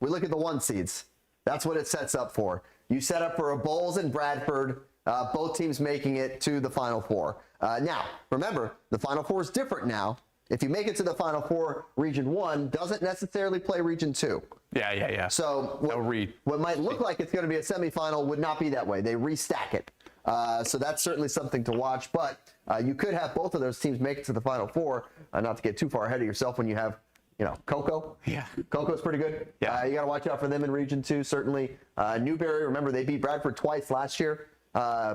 we look at the 1 seeds. That's what it sets up for. You set up for a Bowles and Bradford, both teams making it to the Final Four. Now, remember, the Final Four is different now. If you make it to the Final Four, Region 1 doesn't necessarily play Region 2. Yeah. So what might look like it's going to be a semifinal would not be that way. They restack it. So that's certainly something to watch. But you could have both of those teams make it to the Final Four, not to get too far ahead of yourself when you have, Cocoa. Yeah. Cocoa's pretty good. Yeah. You got to watch out for them in Region 2, certainly. Newberry, remember, they beat Bradford twice last year.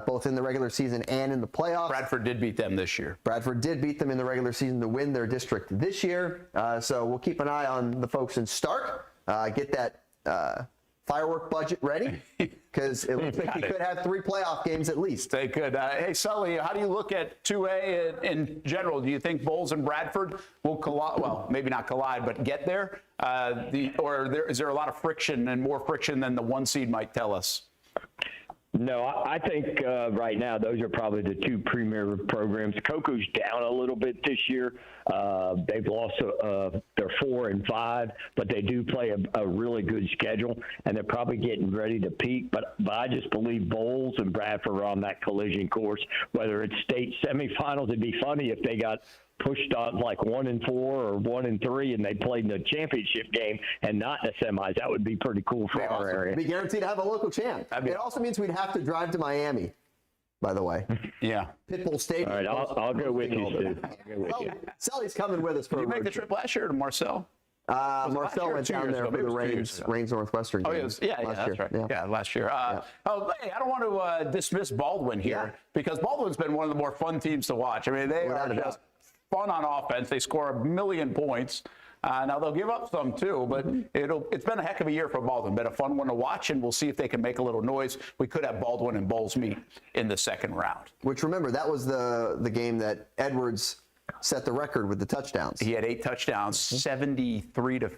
Both in the regular season and in the playoffs. Bradford did beat them this year. Bradford did beat them in the regular season to win their district this year. So we'll keep an eye on the folks in Stark. Get that firework budget ready? Because it looks like you could have 3 playoff games at least. They could. Hey, Sully, how do you look at 2A in general? Do you think Bowles and Bradford will collide? Well, maybe not collide, but get there? Is there a lot of friction and more friction than the 1 seed might tell us? No, I think right now those are probably the 2 premier programs. Coco's down a little bit this year. They've lost, they're 4 and 5, but they do play a really good schedule, and they're probably getting ready to peak. But I just believe Bowles and Bradford are on that collision course, whether it's state semifinals. It'd be funny if they got pushed on like 1 and 4 or 1 and 3, and they played in the championship game and not in the semis. That would be pretty cool for our area. Be guaranteed to have a local champ. It also means we'd have to drive to Miami, by the way. Yeah. Pitbull Stadium. All right, I'll go with you, Stu. I'll go with you. Sully's coming with us for Did you make the trip last year to Marcel? Marcel went down there for the Reigns Northwestern game. That's right. Yeah, last year. Hey, I don't want to dismiss Baldwin here because Baldwin's been one of the more fun teams to watch. I mean, they are just fun on offense. They score 1 million points. Now they'll give up some too, but it's been a heck of a year for Baldwin. Been a fun one to watch, and we'll see if they can make a little noise. We could have Baldwin and Bowles meet in the second round. Which, remember, that was the game that Edwards set the record with the touchdowns. He had 8 touchdowns, 73 to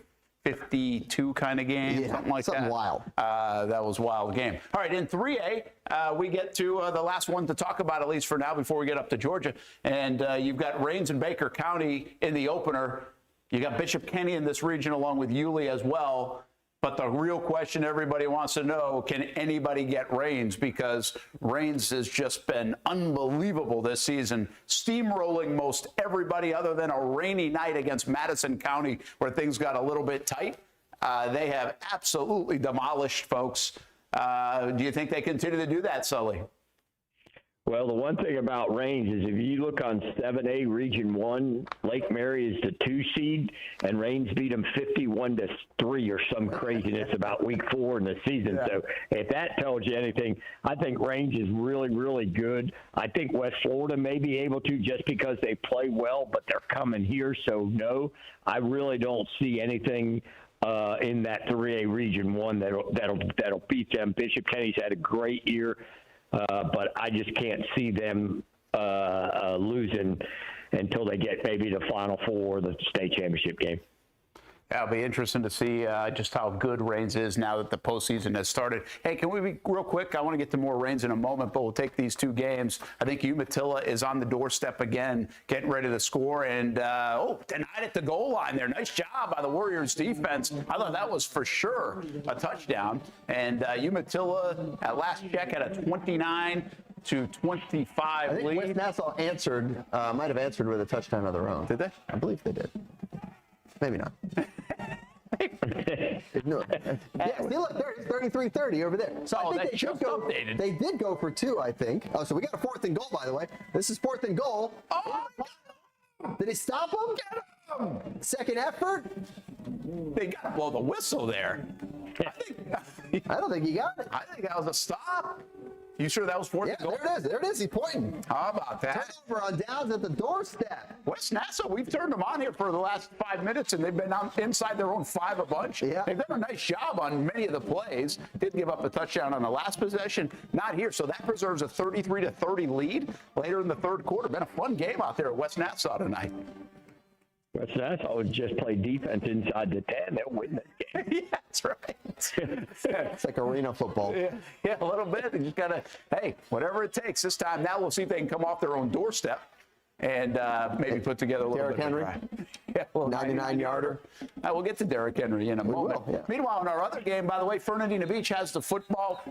52 kind of game, something like that. Something wild. That was a wild game. All right, in 3A, we get to the last one to talk about, at least for now, before we get up to Georgia. And you've got Rains and Baker County in the opener. You got Bishop Kenny in this region along with Yulee as well. But the real question everybody wants to know, can anybody get Rains? Because Rains has just been unbelievable this season, steamrolling most everybody other than a rainy night against Madison County where things got a little bit tight. They have absolutely demolished folks. Do you think they continue to do that, Sully? Well, the one thing about Rains is if you look on 7A Region 1, Lake Mary is the 2 seed, and Rains beat them 51-3 or some craziness about week 4 in the season. Yeah. So if that tells you anything, I think Rains is really, really good. I think West Florida may be able to just because they play well, but they're coming here. So, no, I really don't see anything in that 3A Region 1 that'll beat them. Bishop Kenny's had a great year. But I just can't see them losing until they get maybe the Final Four or the state championship game. It'll be interesting to see just how good Rains is now that the postseason has started. Hey, can we be real quick? I want to get to more Rains in a moment, but we'll take these 2 games. I think Umatilla is on the doorstep again, getting ready to score, and denied at the goal line there. Nice job by the Warriors defense. I thought that was for sure a touchdown. And Umatilla, at last check, had a 29-25 I think lead. West Nassau might have answered with a touchdown of their own. Did they? I believe they did. Maybe not. No. Yeah, see, look, there's 33-30 over there. So I think they did go for 2, I think. Oh, so we got a 4th and goal, by the way. This is 4th and goal. Oh, did he stop him? Get him! Second effort? They got to blow the whistle there. I don't think he got it. I think that was a stop. You sure that was 4th and goal? There it is. He's pointing. How about that? Turnover on downs at the doorstep. West Nassau, we've turned them on here for the last 5 minutes, and they've been inside their own 5 a bunch. Yeah. They've done a nice job on many of the plays. Did give up a touchdown on the last possession. Not here, so that preserves a 33-30 lead later in the 3rd quarter. Been a fun game out there at West Nassau tonight. West Nassau would just play defense inside the 10. They'll win that game. Yeah, that's right. It's like arena football. Yeah, a little bit. You just got to, hey, whatever it takes this time. Now we'll see if they can come off their own doorstep and maybe put together a little Derrick bit Henry. Yeah, a 99-yarder. We'll get to Derrick Henry in a moment. Yeah. Meanwhile, in our other game, by the way, Fernandina Beach has the football,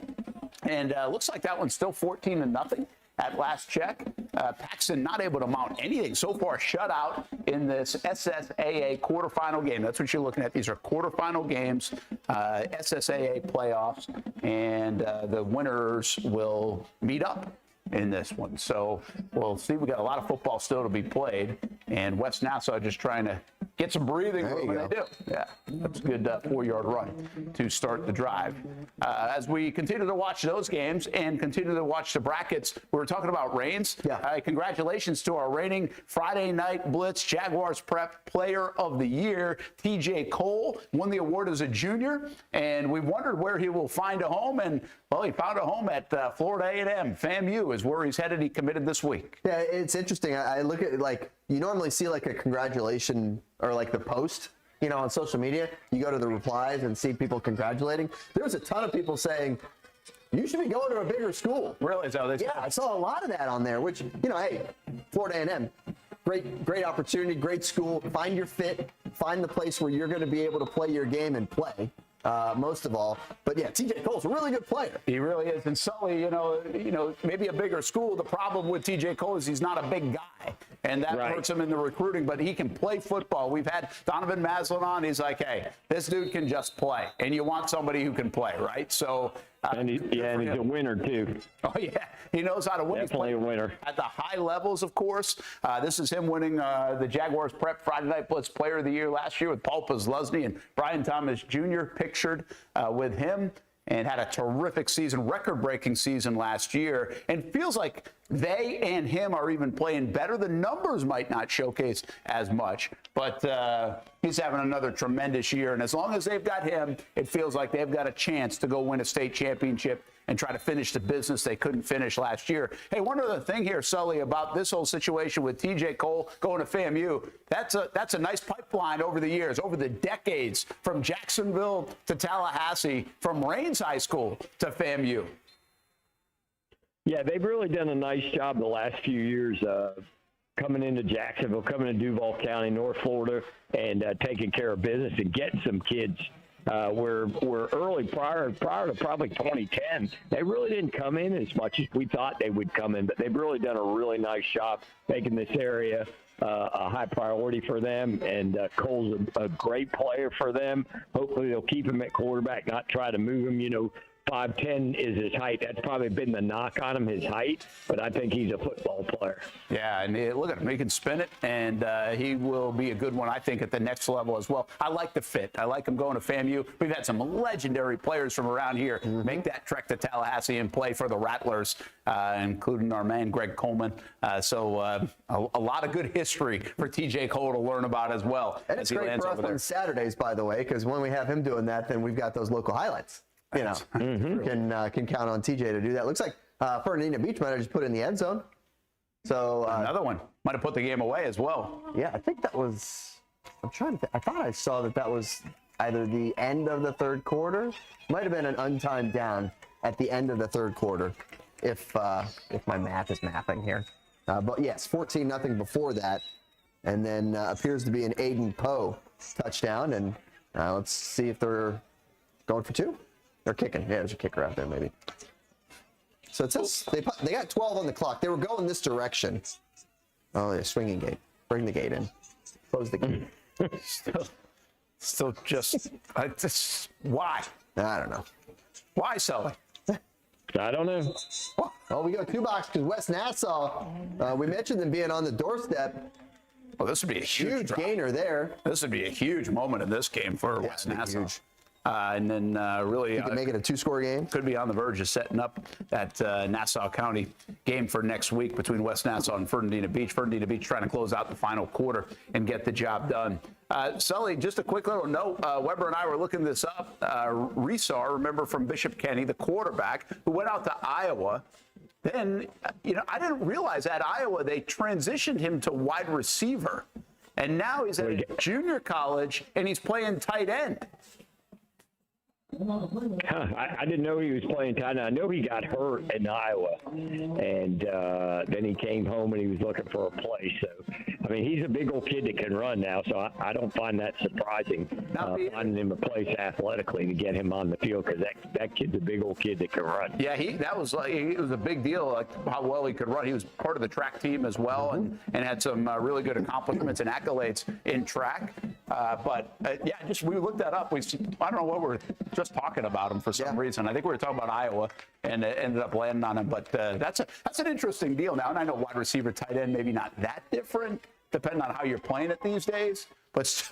and looks like that one's still 14-0. At last check, Paxon not able to mount anything so far, shut out in this SSAA quarterfinal game. That's what you're looking at. These are quarterfinal games, SSAA playoffs, and the winners will meet up in this one. So we'll see. We got a lot of football still to be played, and West Nassau just trying to get some breathing room, and they do. Yeah, that's a good 4-yard run to start the drive. As we continue to watch those games and continue to watch the brackets, we were talking about Reigns. Yeah. Congratulations to our reigning Friday Night Blitz Jaguars Prep Player of the Year, TJ Cole. Won the award as a junior, and we wondered where he will find a home, and well, he found a home at Florida A&M. FAMU is where he's headed. He committed this week. Yeah, it's interesting. I look at it like you normally see like a congratulation or like the post, you know, on social media. You go to the replies and see people congratulating. There's a ton of people saying, you should be going to a bigger school. Really? Yeah, I saw a lot of that on there, which, you know, hey, Florida A&M, great opportunity, great school. Find your fit, find the place where you're going to be able to play your game and play. Most of all, but yeah, TJ Cole's a really good player. He really is. And Sully, you know, maybe a bigger school. The problem with TJ Cole is he's not a big guy, and that hurts him in the recruiting. But he can play football. We've had Donovan Maslin on. He's like, hey, this dude can just play, and you want somebody who can play, right? So. And he's a winner too. Oh yeah, he knows how to win. Definitely a winner at the high levels, of course. This is him winning the Jaguars Prep Friday Night Blitz Player of the Year last year with Paul Posluszny, and Brian Thomas Jr. pictured with him, and had a terrific season, record-breaking season last year, and feels like they and him are even playing better. The numbers might not showcase as much, but he's having another tremendous year, and as long as they've got him, it feels like they've got a chance to go win a state championship and try to finish the business they couldn't finish last year. Hey, one other thing here, Sully, about this whole situation with TJ Cole going to FAMU, that's a nice pipeline over the years, over the decades, from Jacksonville to Tallahassee, from Rains High School to FAMU. Yeah, they've really done a nice job the last few years coming into Jacksonville, coming to Duval County, North Florida, and taking care of business and getting some kids. We're early prior to probably 2010. They really didn't come in as much as we thought they would come in, but they've really done a really nice job making this area a high priority for them. And Cole's a great player for them. Hopefully they'll keep him at quarterback, not try to move him. You know, 5'10" is his height. That's probably been the knock on him, his height, but I think he's a football player. Yeah, and look at him. He can spin it, and he will be a good one, I think, at the next level as well. I like the fit. I like him going to FAMU. We've had some legendary players from around here make that trek to Tallahassee and play for the Rattlers, including our man Greg Coleman. So a lot of good history for TJ Cole to learn about as well. And it's great for us on Saturdays, by the way, because when we have him doing that, then we've got those local highlights. You know, can count on TJ to do that. Looks like Fernandina Beach might have just put it in the end zone. So another one might have put the game away as well. Yeah, I think that was. I'm trying to. I thought I saw that was either the end of the third quarter. Might have been an untimed down at the end of the third quarter, if my math is mapping here. But yes, 14-0 before that, and then appears to be an Aiden Poe touchdown. And let's see if they're going for two. They're kicking. Yeah, there's a kicker out there, maybe. So it says they got 12 on the clock. They were going this direction. Oh, yeah, swinging gate. Bring the gate in. Close the gate. Still just why? I don't know. Why, Sully? I don't know. Well, we go 2 box because West Nassau, we mentioned them being on the doorstep. Well, this would be a huge gainer there. This would be a huge moment in this game for West Nassau. Huge. And then really you can make it a 2-score game. Could be on the verge of setting up that Nassau County game for next week between West Nassau and Fernandina Beach. Fernandina Beach trying to close out the final quarter and get the job done. Sully, just a quick little note. Weber and I were looking this up. Resar, remember from Bishop Kenny, the quarterback, who went out to Iowa. Then, you know, I didn't realize at Iowa they transitioned him to wide receiver. And now he's at a junior college and he's playing tight end. I didn't know he was playing tight end. I know he got hurt in Iowa, and then he came home and he was looking for a place. So, I mean, he's a big old kid that can run now, so I don't find that surprising, finding him a place athletically to get him on the field, because that kid's a big old kid that can run. Yeah, it was a big deal, like how well he could run. He was part of the track team as well, and had some really good accomplishments and accolades in track. We looked that up. I don't know what we're just talking about him for some reason. I think we were talking about Iowa and ended up landing on him. But that's an interesting deal now. And I know wide receiver, tight end, maybe not that different, depending on how you're playing it these days. but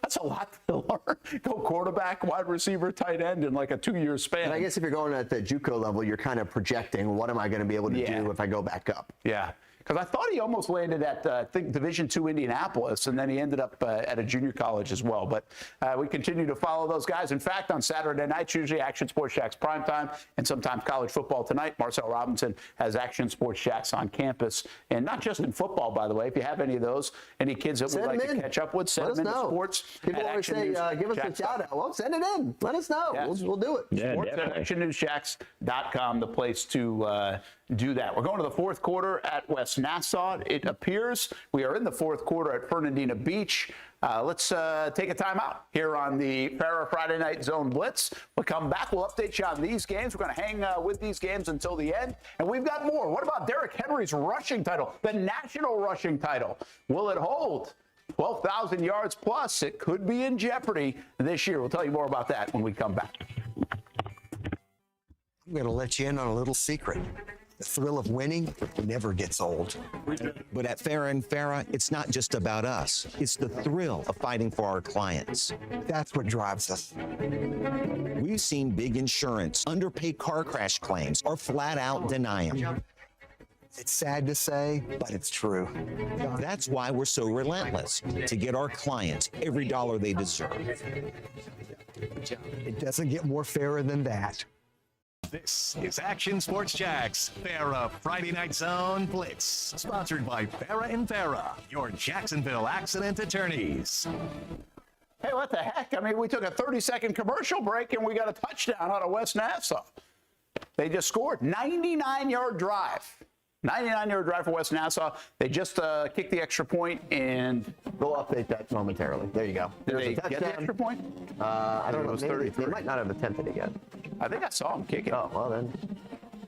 that's a lot to learn. Go quarterback, wide receiver, tight end in like a 2-year span. And I guess if you're going at the JUCO level, you're kind of projecting, what am I going to be able to do if I go back up? Yeah. Because I thought he almost landed at, I think, Division II Indianapolis, and then he ended up at a junior college as well. But we continue to follow those guys. In fact, on Saturday nights, usually Action Sports Shacks primetime, and sometimes college football tonight. Marcel Robinson has Action Sports Shacks on campus. And not just in football, by the way. If you have any of those, any kids that would like to catch up with, send them into sports. People always say, give us a shout out. Well, send it in. Let us know. Yeah. We'll do it. Yeah, sports at actionnewsshacks.com, the place to do that. We're going to the fourth quarter at West Nassau. It appears we are in the fourth quarter at Fernandina Beach. Let's take a timeout here on the Farah Friday Night Zone Blitz. We'll come back. We'll update you on these games. We're going to hang with these games until the end. And we've got more. What about Derrick Henry's rushing title, the national rushing title? Will it hold? 12,000 yards plus. It could be in jeopardy this year. We'll tell you more about that when we come back. I'm going to let you in on a little secret. The thrill of winning never gets old. But at Farah and Farah, it's not just about us. It's the thrill of fighting for our clients. That's what drives us. We've seen big insurance, underpaid car crash claims, or flat out deny them. It's sad to say, but it's true. That's why we're so relentless, to get our clients every dollar they deserve. It doesn't get more fairer than that. This is Action Sports Jacks, Farah Friday Night Zone Blitz, sponsored by Farah and Farah, your Jacksonville accident attorneys. Hey, what the heck? I mean, we took a 30-second commercial break and we got a touchdown out of West Nassau. They just scored. 99-yard drive. 99-yard drive for West Nassau. They just kicked the extra point, and we'll update that momentarily. There you go. Did they get the extra point? I don't know. It was 33. They might not have attempted it yet. I think I saw them kick it. Oh, well then.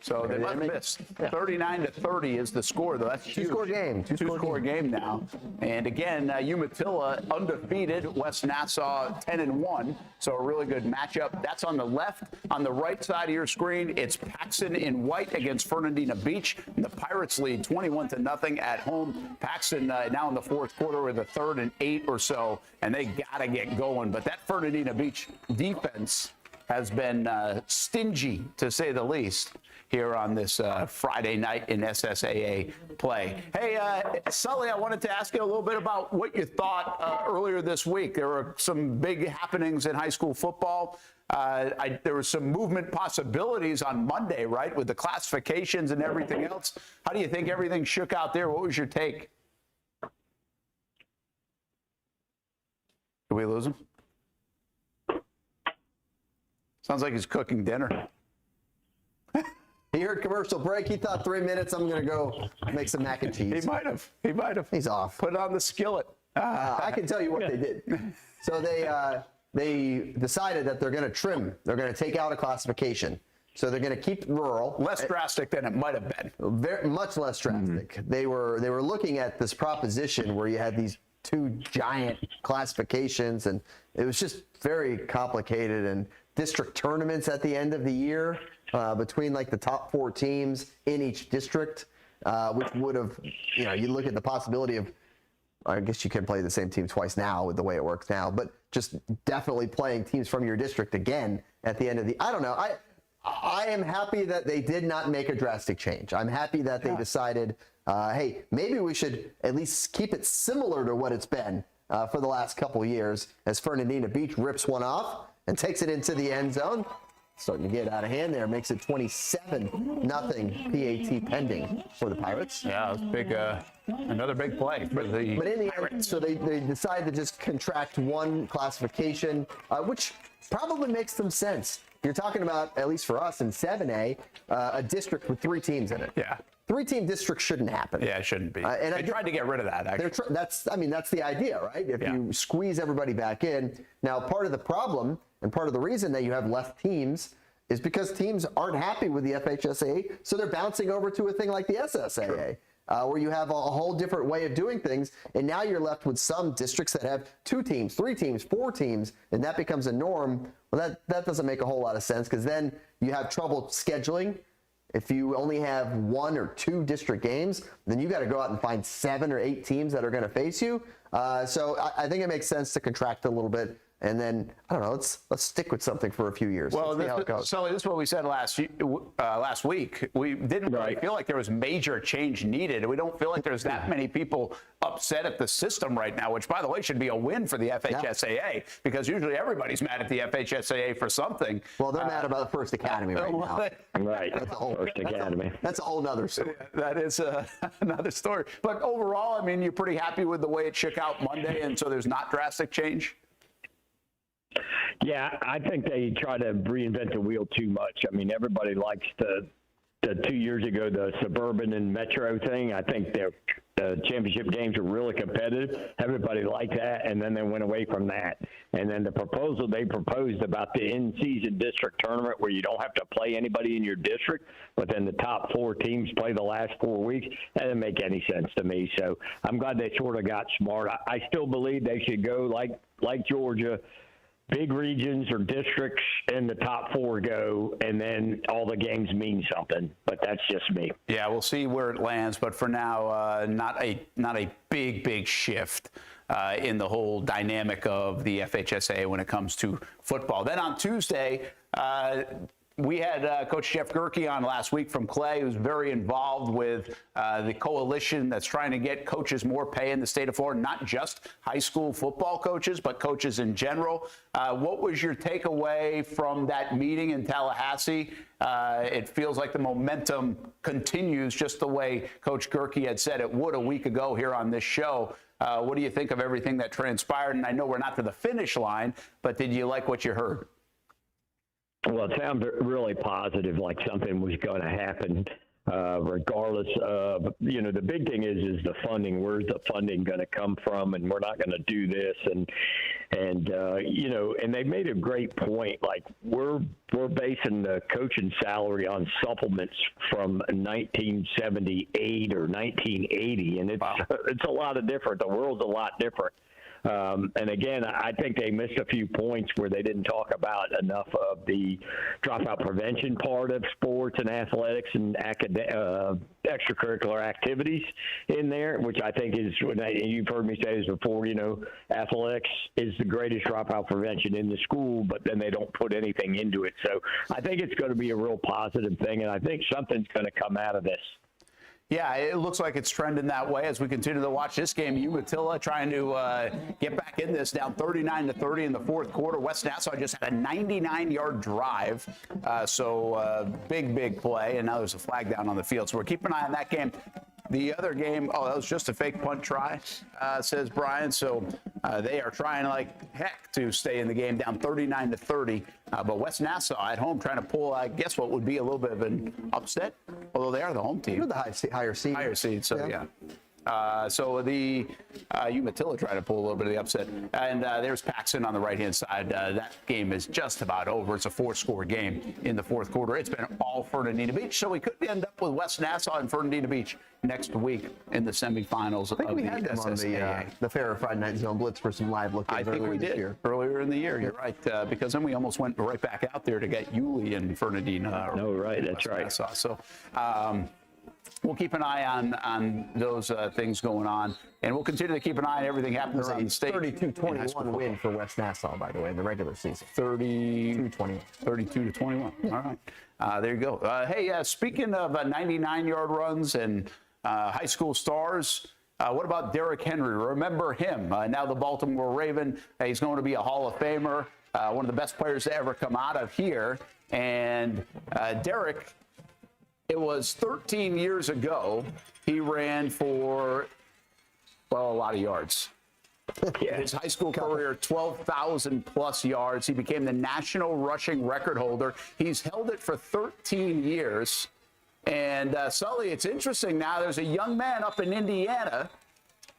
So they might have missed. 39-30 is the score, though. That's huge. Two-score game. Two-score game now. And again, Umatilla undefeated. West Nassau 10-1. So a really good matchup. That's on the left. On the right side of your screen, it's Paxon in white against Fernandina Beach. And the Pirates lead 21-0 at home. Paxon now in the fourth quarter with a 3rd and 8 or so, and they got to get going. But that Fernandina Beach defense has been stingy, to say the least, here on this Friday night in SSAA play. Hey, Sully, I wanted to ask you a little bit about what you thought earlier this week. There were some big happenings in high school football. There were some movement possibilities on Monday, right, with the classifications and everything else. How do you think everything shook out there? What was your take? Did we lose him? Sounds like he's cooking dinner. He heard commercial break. He thought 3 minutes, I'm going to go make some mac and cheese. He might have. He might have. He's off. Put it on the skillet. I can tell you what they did. So they decided that they're going to trim. They're going to take out a classification. So they're going to keep rural. Less drastic than it might have been. Very much less drastic. Mm-hmm. They were looking at this proposition where you had these two giant classifications, and it was just very complicated, and district tournaments at the end of the year between like the top 4 teams in each district, which would have, you look at the possibility of, I guess you can play the same team twice now with the way it works now, but just definitely playing teams from your district again at the end of the, I don't know. I am happy that they did not make a drastic change. I'm happy that they decided, hey, maybe we should at least keep it similar to what it's been for the last couple of years, as Fernandina Beach rips one off and takes it into the end zone. Starting to get out of hand there. Makes it 27-0 PAT pending for the Pirates. Yeah, it was big, another big play for the But in the Pirates. end, so they decided to just contract one classification, which probably makes some sense. You're talking about, at least for us in 7A, a district with 3 teams in it. Yeah. 3-team districts shouldn't happen. Yeah, it shouldn't be. And they tried to get rid of that, actually. That's the idea, right? If you squeeze everybody back in. Now, part of the problem and part of the reason that you have less teams is because teams aren't happy with the FHSAA, so they're bouncing over to a thing like the SSAA, where you have a whole different way of doing things, and now you're left with some districts that have 2 teams, 3 teams, 4 teams, and that becomes a norm. Well, that doesn't make a whole lot of sense, because then you have trouble scheduling. If you only have 1 or 2 district games, then you got to go out and find 7 or 8 teams that are going to face you. So I think it makes sense to contract a little bit. And then, I don't know, let's stick with something for a few years. Well, let's see how it goes. So this is what we said last week. We didn't really feel like there was major change needed. We don't feel like there's that many people upset at the system right now, which, by the way, should be a win for the FHSAA, because usually everybody's mad at the FHSAA for something. Well, they're mad about the First Academy right now. Right. That's a whole, First Academy. That's a whole nother story. That is another story. But overall, I mean, you're pretty happy with the way it shook out Monday, and so there's not drastic change? Yeah, I think they try to reinvent the wheel too much. I mean, everybody likes the 2 years ago, the suburban and metro thing. I think the championship games were really competitive. Everybody liked that, and then they went away from that. And then the proposal they proposed about the in-season district tournament, where you don't have to play anybody in your district, but then the top 4 teams play the last 4 weeks, that doesn't make any sense to me. So I'm glad they sort of got smart. I still believe they should go like Georgia, big regions or districts, and the top 4 go, and then all the games mean something. But that's just me. Yeah, we'll see where it lands. But for now, not a big shift in the whole dynamic of the FHSAA when it comes to football. Then on Tuesday, we had Coach Jeff Gerke on last week from Clay, who's very involved with the coalition that's trying to get coaches more pay in the state of Florida, not just high school football coaches, but coaches in general. What was your takeaway from that meeting in Tallahassee? It feels like the momentum continues just the way Coach Gerke had said it would a week ago here on this show. What do you think of everything that transpired? And I know we're not to the finish line, but did you like what you heard? Well, it sounded really positive, like something was going to happen, regardless of, the big thing is the funding. Where's the funding going to come from? And we're not going to do this. And they made a great point. Like, we're basing the coaching salary on supplements from 1978 or 1980. And it's a lot of different. The world's a lot different. And again, I think they missed a few points where they didn't talk about enough of the dropout prevention part of sports and athletics and extracurricular activities in there, which I think is, you've heard me say this before, athletics is the greatest dropout prevention in the school, but then they don't put anything into it. So I think it's going to be a real positive thing, and I think something's going to come out of this. Yeah, it looks like it's trending that way as we continue to watch this game. Umatilla trying to get back in this, down 39-30 in the fourth quarter. West Nassau just had a 99-yard drive, so big play, and now there's a flag down on the field. So we're keeping an eye on that game. The other game, that was just a fake punt try, says Brian. So they are trying like heck to stay in the game, down 39-30. But West Nassau at home trying to pull, I guess, what would be a little bit of an upset, although they are the home team. They're the higher seed. Higher seed, so yeah. So the Umatilla trying to pull a little bit of the upset. And there's Paxon on the right-hand side. That game is just about over. It's a 4-score game in the fourth quarter. It's been all Fernandina Beach, so we could end up with West Nassau and Fernandina Beach next week in the semifinals of the SSAA. I think we had them on the Farah Friday Night Zone Blitz for some live look. I think we did earlier in the year. You're right, because then we almost went right back out there to get Yulee and Fernandina. No, right, that's right. Nassau. So we'll keep an eye on those things going on, and we'll continue to keep an eye on everything happening around the state. 32-21 win for West Nassau, by the way, in the regular season. 32-21. 32-21. All right. There you go. Hey, speaking of 99-yard runs and high school stars, what about Derrick Henry? Remember him. Now the Baltimore Raven. He's going to be a Hall of Famer, one of the best players to ever come out of here. And Derrick, it was 13 years ago, he ran for, a lot of yards. His high school career, 12,000 plus yards. He became the national rushing record holder. He's held it for 13 years. And Sully, it's interesting now, there's a young man up in Indiana,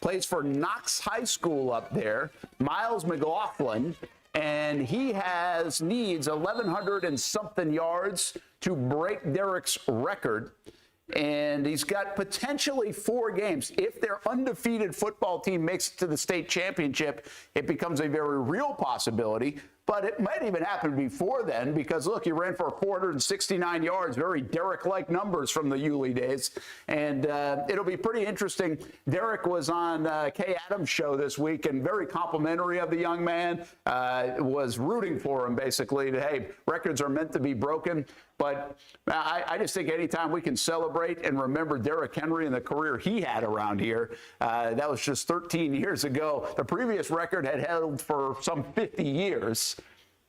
plays for Knox High School up there, Miles McLaughlin, and he needs 1,100 and something yards to break Derrick's record. And he's got potentially 4 games. If their undefeated football team makes it to the state championship, it becomes a very real possibility. But it might even happen before then because, look, he ran for 469 yards, very Derek-like numbers from the Yulee days. And it'll be pretty interesting. Derek was on Kay Adams' show this week and very complimentary of the young man, was rooting for him, basically. Hey, records are meant to be broken. But I just think anytime we can celebrate and remember Derrick Henry and the career he had around here, that was just 13 years ago. The previous record had held for some 50 years.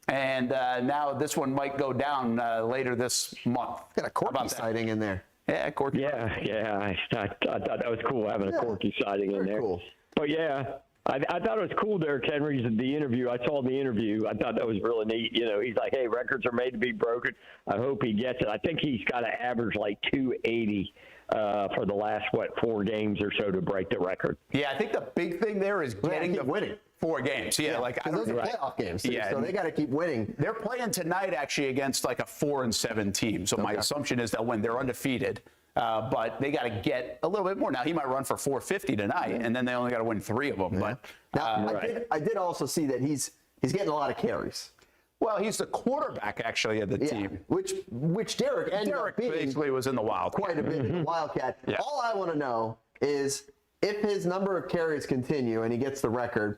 And now this one might go down later this month. Got a Corky sighting in there. Yeah, Corky. Yeah. I thought that was cool having a Corky sighting in there. Cool. But yeah, I thought it was cool, Derrick Henry's the interview. I saw the interview. I thought that was really neat. You know, he's like, hey, records are made to be broken. I hope he gets it. I think he's got to average like 280 for the last, 4 games or so to break the record. Yeah, I think the big thing there is getting the winning. 4 games. Yeah, like those are playoff games, too, so they got to keep winning. They're playing tonight actually against like a 4-7 team. So my assumption is they'll win. They're undefeated. But they got to get a little bit more. Now, he might run for 450 tonight, and then they only got to win 3 of them. Yeah. But now, I did also see that he's getting a lot of carries. Well, he's the quarterback, actually, of the team. Which Derek ended up being basically was in the Wildcat. Quite a bit in the Wildcat. Yeah. All I want to know is if his number of carries continue and he gets the record,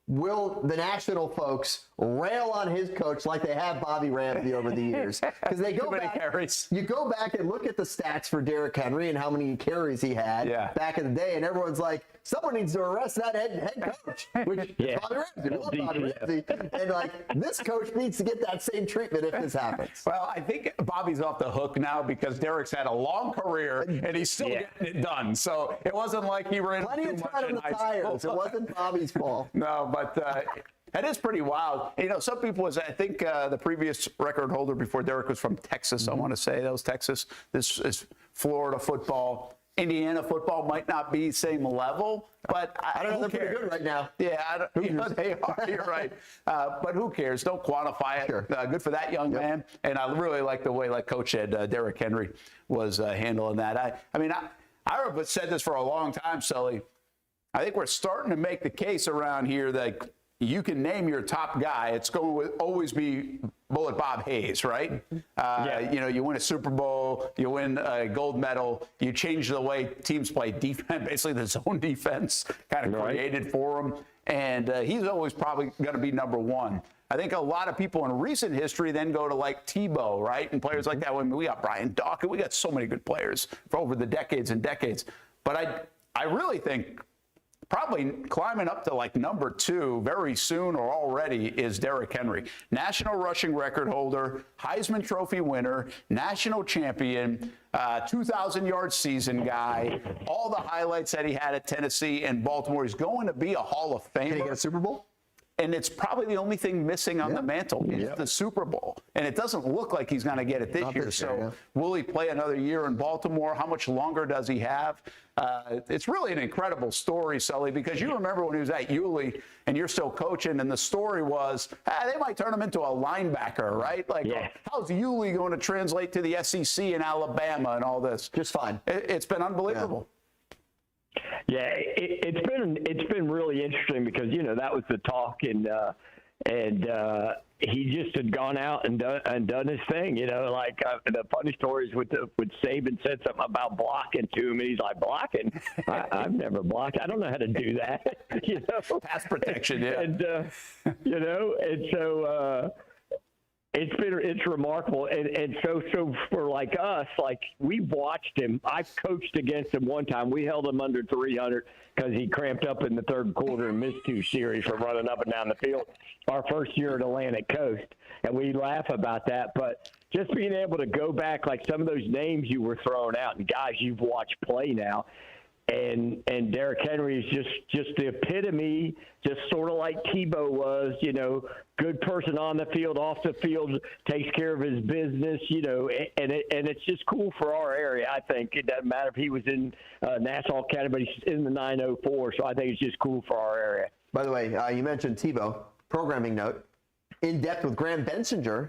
will the national folks rail on his coach like they have Bobby Ramsey over the years? Because they go back, you go back and look at the stats for Derrick Henry and how many carries he had back in the day, and everyone's like, someone needs to arrest that head coach, which is Bobby Ramsey. We love Bobby Ramsey. And like, this coach needs to get that same treatment if this happens. Well, I think Bobby's off the hook now because Derrick's had a long career and he's still getting it done. So it wasn't like he ran plenty of time on the tires. It wasn't Bobby's fault. No, but that is pretty wild. You know, some people I think the previous record holder before Derrick was from Texas. I want to say that was Texas. This is Florida football. Indiana football might not be same level, but I don't know. They're pretty good right now. Yeah, they are. You're right. But who cares? Don't quantify it. Sure. Good for that young man. And I really like the way, like Coach said, Derrick Henry was handling that. I mean, I've said this for a long time, Sully. I think we're starting to make the case around here that you can name your top guy. It's going to always be Bullet Bob Hayes, right? You know, you win a Super Bowl, you win a gold medal, you change the way teams play defense, basically the zone defense kind of created for them. And he's always probably going to be number 1. I think a lot of people in recent history then go to like Tebow, right? And players like that. I mean, we got Brian Dawkins. We got so many good players for over the decades and decades. But I really think probably climbing up to like number 2 very soon or already is Derrick Henry. National rushing record holder, Heisman Trophy winner, national champion, 2,000-yard season guy, all the highlights that he had at Tennessee and Baltimore. He's going to be a Hall of Famer. Can he get a Super Bowl? And it's probably the only thing missing on the mantle is the Super Bowl. And it doesn't look like he's going to get it this year. So will he play another year in Baltimore? How much longer does he have? It's really an incredible story, Sully, because you remember when he was at Yulee and you're still coaching, and the story was, they might turn him into a linebacker, right? Like, how's Yulee going to translate to the SEC in Alabama and all this? Just fine. It's been unbelievable. Yeah, it's been really interesting because, you know, that was the talk, and he just had gone out and done his thing, you know, like the funny stories with Saban said something about blocking to him, and he's like, blocking? I've never blocked. I don't know how to do that, you know. Pass protection, yeah. And, you know, and so it's remarkable. And so for like us, like we watched him. I coached against him one time. We held him under 300 because he cramped up in the third quarter and missed 2 series from running up and down the field our first year at Atlantic Coast. And we laugh about that. But just being able to go back, like some of those names you were throwing out and guys you've watched play now, and Derrick Henry is just the epitome, just sort of like Tebow was, you know, good person on the field, off the field, takes care of his business, you know, and it's just cool for our area. I think it doesn't matter if he was in Nassau County, but he's in the 904, so I think it's just cool for our area. By the way, you mentioned Tebow. Programming note. In Depth with Graham Bensinger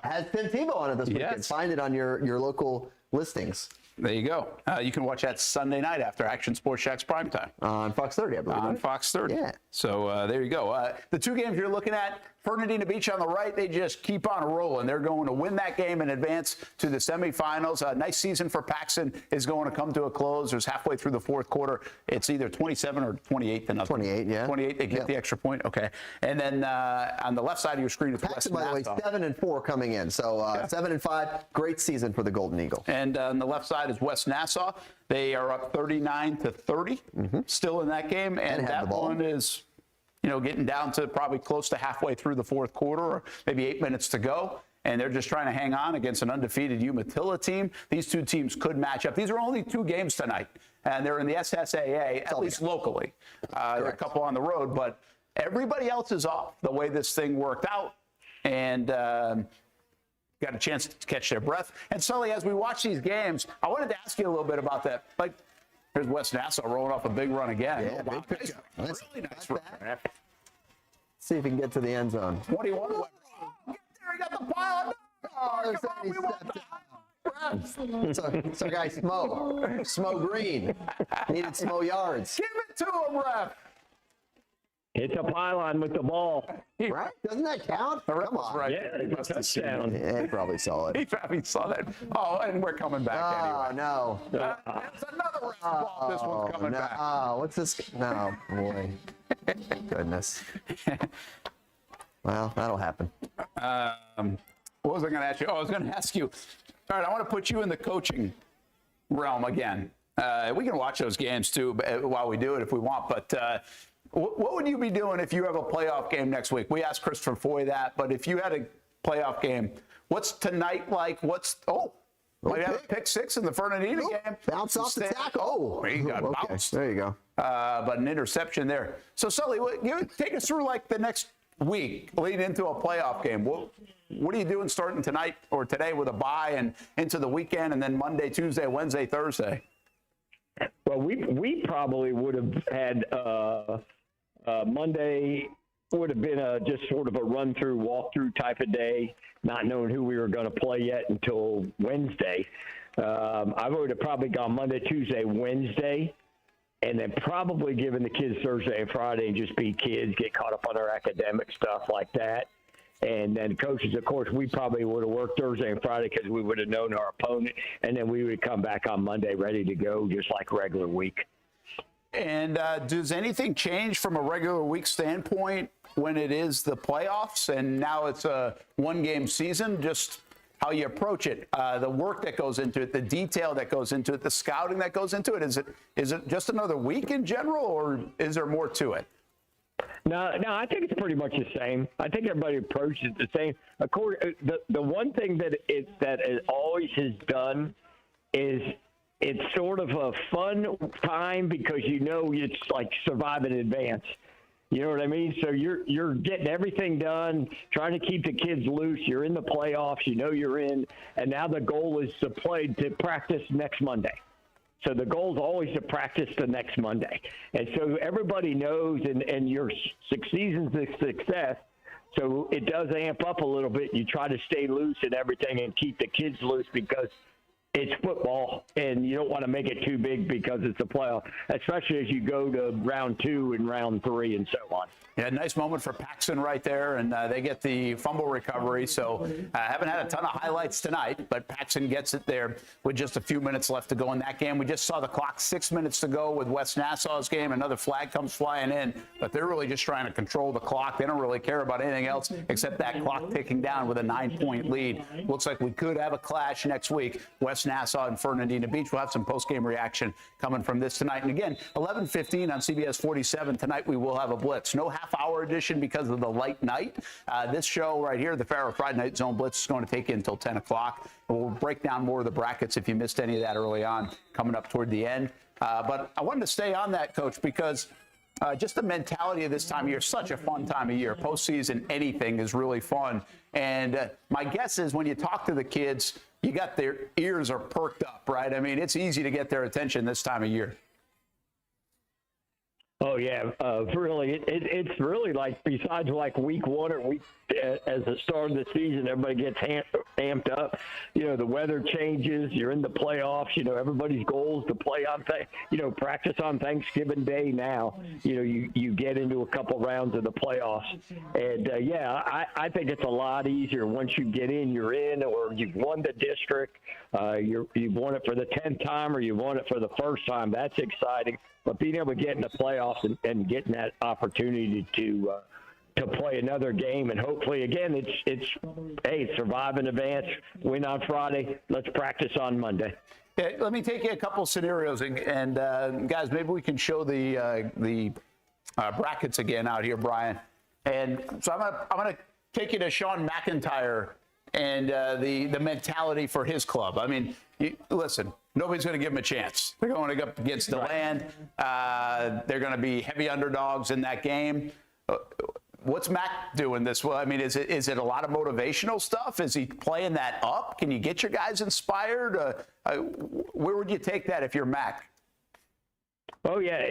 has Tim Tebow on it this weekend. Find it on your local listings. There you go. You can watch that Sunday night after Action Sports Shack's primetime. On Fox 30, I believe. On Fox 30. Yeah. So there you go. The 2 games you're looking at, Fernandina Beach on the right, they just keep on rolling. They're going to win that game and advance to the semifinals. A nice season for Paxon is going to come to a close. There's halfway through the fourth quarter. It's either 27 or 28 to nothing. 28, yeah. 28, they get the extra point. Okay. And then on the left side of your screen, it's West Paxon, by the way, Nassau. 7-4 coming in. So 7-5, great season for the Golden Eagle. And on the left side is West Nassau. They are up 39-30, still in that game. And that one is, getting down to probably close to halfway through the fourth quarter, or maybe 8 minutes to go. And they're just trying to hang on against an undefeated Umatilla team. These two teams could match up. These are only 2 games tonight, and they're in the SSAA, at least locally. There are a couple on the road, but everybody else is off the way this thing worked out. And got a chance to catch their breath. And Sully, as we watch these games, I wanted to ask you a little bit about that. Like, here's West Nassau rolling off a big run again. Yeah, wow, nice, really nice run. See if he can get to the end zone. 21. Get there, he got the pile. So guys, Smo Green. Needed Smo yards. Give it to him, ref. It's a pylon with the ball. Right? Doesn't that count? Come on. Right. Yeah, it's a touchdown. Yeah, he probably saw it. He probably saw that. Oh, and we're coming back anyway. No. That's another ref ball. This one's coming back. Oh, what's this? No, boy. Goodness. Well, that'll happen. What was I going to ask you? Oh, I was going to ask you. All right, I want to put you in the coaching realm again. We can watch those games too while we do it if we want. But what would you be doing if you have a playoff game next week? We asked Christopher Foy that, but if you had a playoff game, what's tonight like? Might have a pick 6 in the Fernandina game. Bounce off the tackle. He got bounced. There you go. But an interception there. So, Sully, take us through like the next week leading into a playoff game. What are you doing starting tonight or today with a bye and into the weekend and then Monday, Tuesday, Wednesday, Thursday? Well, we probably would have had Monday would have been just sort of a run-through, walk-through type of day, not knowing who we were going to play yet until Wednesday. I would have probably gone Monday, Tuesday, Wednesday, and then probably given the kids Thursday and Friday and just be kids, get caught up on their academic stuff like that. And then coaches, of course, we probably would have worked Thursday and Friday because we would have known our opponent, and then we would come back on Monday ready to go just like regular week. And does anything change from a regular week standpoint when it is the playoffs and now it's a one-game season? Just how you approach it, the work that goes into it, the detail that goes into it, the scouting that goes into it. Is it just another week in general, or is there more to it? No, I think it's pretty much the same. I think everybody approaches it the same. The one thing that it always has done is it's sort of a fun time because it's like survive in advance. You know what I mean? So you're getting everything done, trying to keep the kids loose. You're in the playoffs. You're in, and now the goal is to practice next Monday. So the goal is always to practice the next Monday. And so everybody knows, and your season's a success. So it does amp up a little bit. You try to stay loose and everything and keep the kids loose because it's football, and you don't want to make it too big because it's a playoff, especially as you go to round 2 and round 3 and so on. Yeah, nice moment for Paxon right there, and they get the fumble recovery. So haven't had a ton of highlights tonight, but Paxon gets it there with just a few minutes left to go in that game. We just saw the clock 6 minutes to go with West Nassau's game. Another flag comes flying in, but they're really just trying to control the clock. They don't really care about anything else except that clock ticking down with a 9-point lead. Looks like we could have a clash next week. West Nassau and Fernandina Beach. We'll have some post-game reaction coming from this tonight. And again, 11:15 on CBS 47 tonight. We will have a Blitz. No half-hour edition because of the light night. This show right here, the Farah Friday Night Zone Blitz, is going to take you until 10 o'clock. And we'll break down more of the brackets if you missed any of that early on, coming up toward the end. But I wanted to stay on that, Coach, because just the mentality of this time of year, such a fun time of year. Postseason, anything is really fun. And my guess is when you talk to the kids, you got their ears are perked up, right? I mean, it's easy to get their attention this time of year. Oh yeah, really. It's really like besides like week one or week as the start of the season, everybody gets amped up. The weather changes. You're in the playoffs. Everybody's goal is to play on practice on Thanksgiving Day. Now, you get into a couple rounds of the playoffs, and I think it's a lot easier once you get in. You're in, or you've won the district. You've won it for the 10th time, or you won it for the first time. That's exciting. But being able to get in the playoffs and getting that opportunity to play another game, and hopefully, again, it's survive in advance, win on Friday, let's practice on Monday. Yeah, let me take you a couple scenarios, and guys, maybe we can show the brackets again out here, Brian. And so I'm gonna take you to Sean McIntyre and the mentality for his club. I mean, listen, nobody's going to give him a chance. They're going up against DeLand. They're going to be heavy underdogs in that game. What's Mac doing this? Well, I mean, is it a lot of motivational stuff? Is he playing that up? Can you get your guys inspired? Where would you take that if you're Mac? Oh, yeah,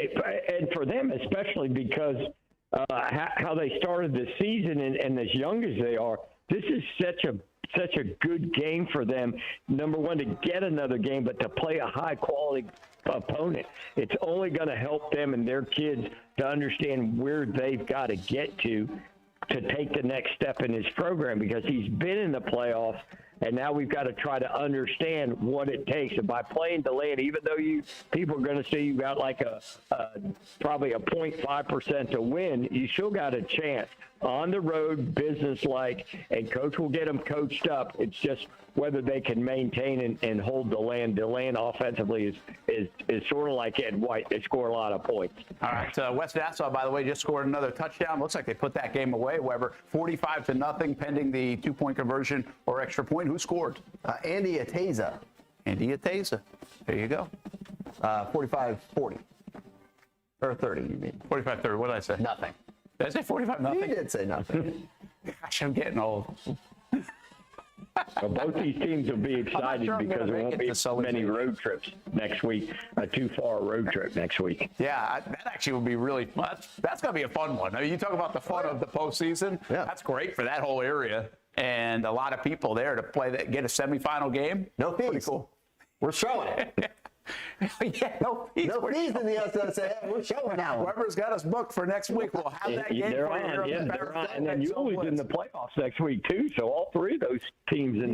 and for them especially because how they started the season and as young as they are, this is such a good game for them. Number one, to get another game, but to play a high-quality opponent. It's only going to help them and their kids to understand where they've got to get to take the next step in his program, because he's been in the playoffs, and now we've got to try to understand what it takes. And by playing DeLand, even though people are going to say you got like probably a 0.5% to win, you still got a chance. On the road, business-like, and coach will get them coached up. It's just whether they can maintain and hold DeLand. DeLand offensively is sort of like Ed White. They score a lot of points. All right. West Nassau, by the way, just scored another touchdown. Looks like they put that game away, Weber. 45-0, pending the 2-point conversion or extra point. Who scored? Andy Ateza. Andy Ateza. There you go. 45-40. Or 30, you mean. 45-30. What did I say? Nothing. Did I say 45-0? You did say nothing. Gosh, I'm getting old. Well, both these teams will be excited because there won't be many road trips next week, a too-far road trip next week. Yeah, that actually would be really fun. That's going to be a fun one. I mean, you talk about the fun of the postseason. Yeah. That's great for that whole area and a lot of people there to get a semifinal game. No fees. Pretty cool. We're showing it. Yeah, no fees. No fees in the SSAA. We're showing now. Whoever's got us booked for next week, we'll have that game. They're on. And then Yule's in the playoffs next week too. So all three of those teams in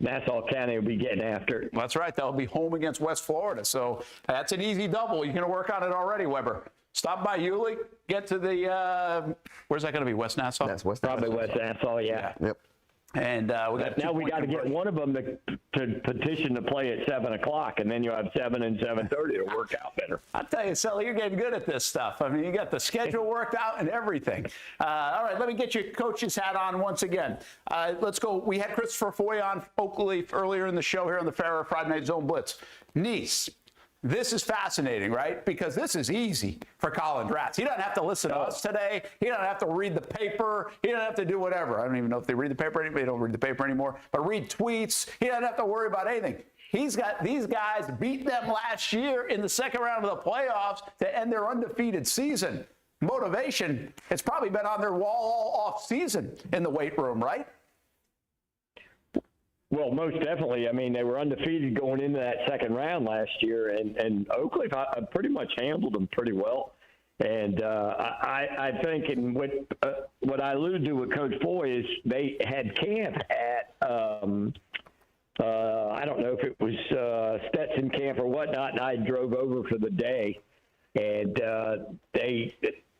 Nassau County will be getting after it. That's right. They'll be home against West Florida. So that's an easy double. You're going to work on it already, Weber. Stop by Yulee. Get to the where's that going to be? West Nassau. That's West Nassau. Yeah. Yep. And we got to get one of them to petition to play at 7 o'clock, and then you'll have 7 and 7:30 to work out better. I'll tell you, Sully, you're getting good at this stuff. I mean, you got the schedule worked out and everything. All right, let me get your coach's hat on once again. Let's go. We had Christopher Foy on Oakleaf earlier in the show here on the Farah Friday Night Zone Blitz. Nice. This is fascinating, right? Because this is easy for Colin Dratz. He doesn't have to listen to us today. He doesn't have to read the paper. He doesn't have to do whatever. I don't even know if they read the paper anymore. They don't read the paper anymore. But read tweets. He doesn't have to worry about anything. He's got these guys beat them last year in the second round of the playoffs to end their undefeated season. Motivation, it's probably been on their wall all off season in the weight room, right? Well, most definitely. I mean, they were undefeated going into that second round last year, and Oakleaf pretty much handled them pretty well. And I think, and what I alluded to with Coach Foy is they had camp at I don't know if it was Stetson camp or whatnot, and I drove over for the day, and they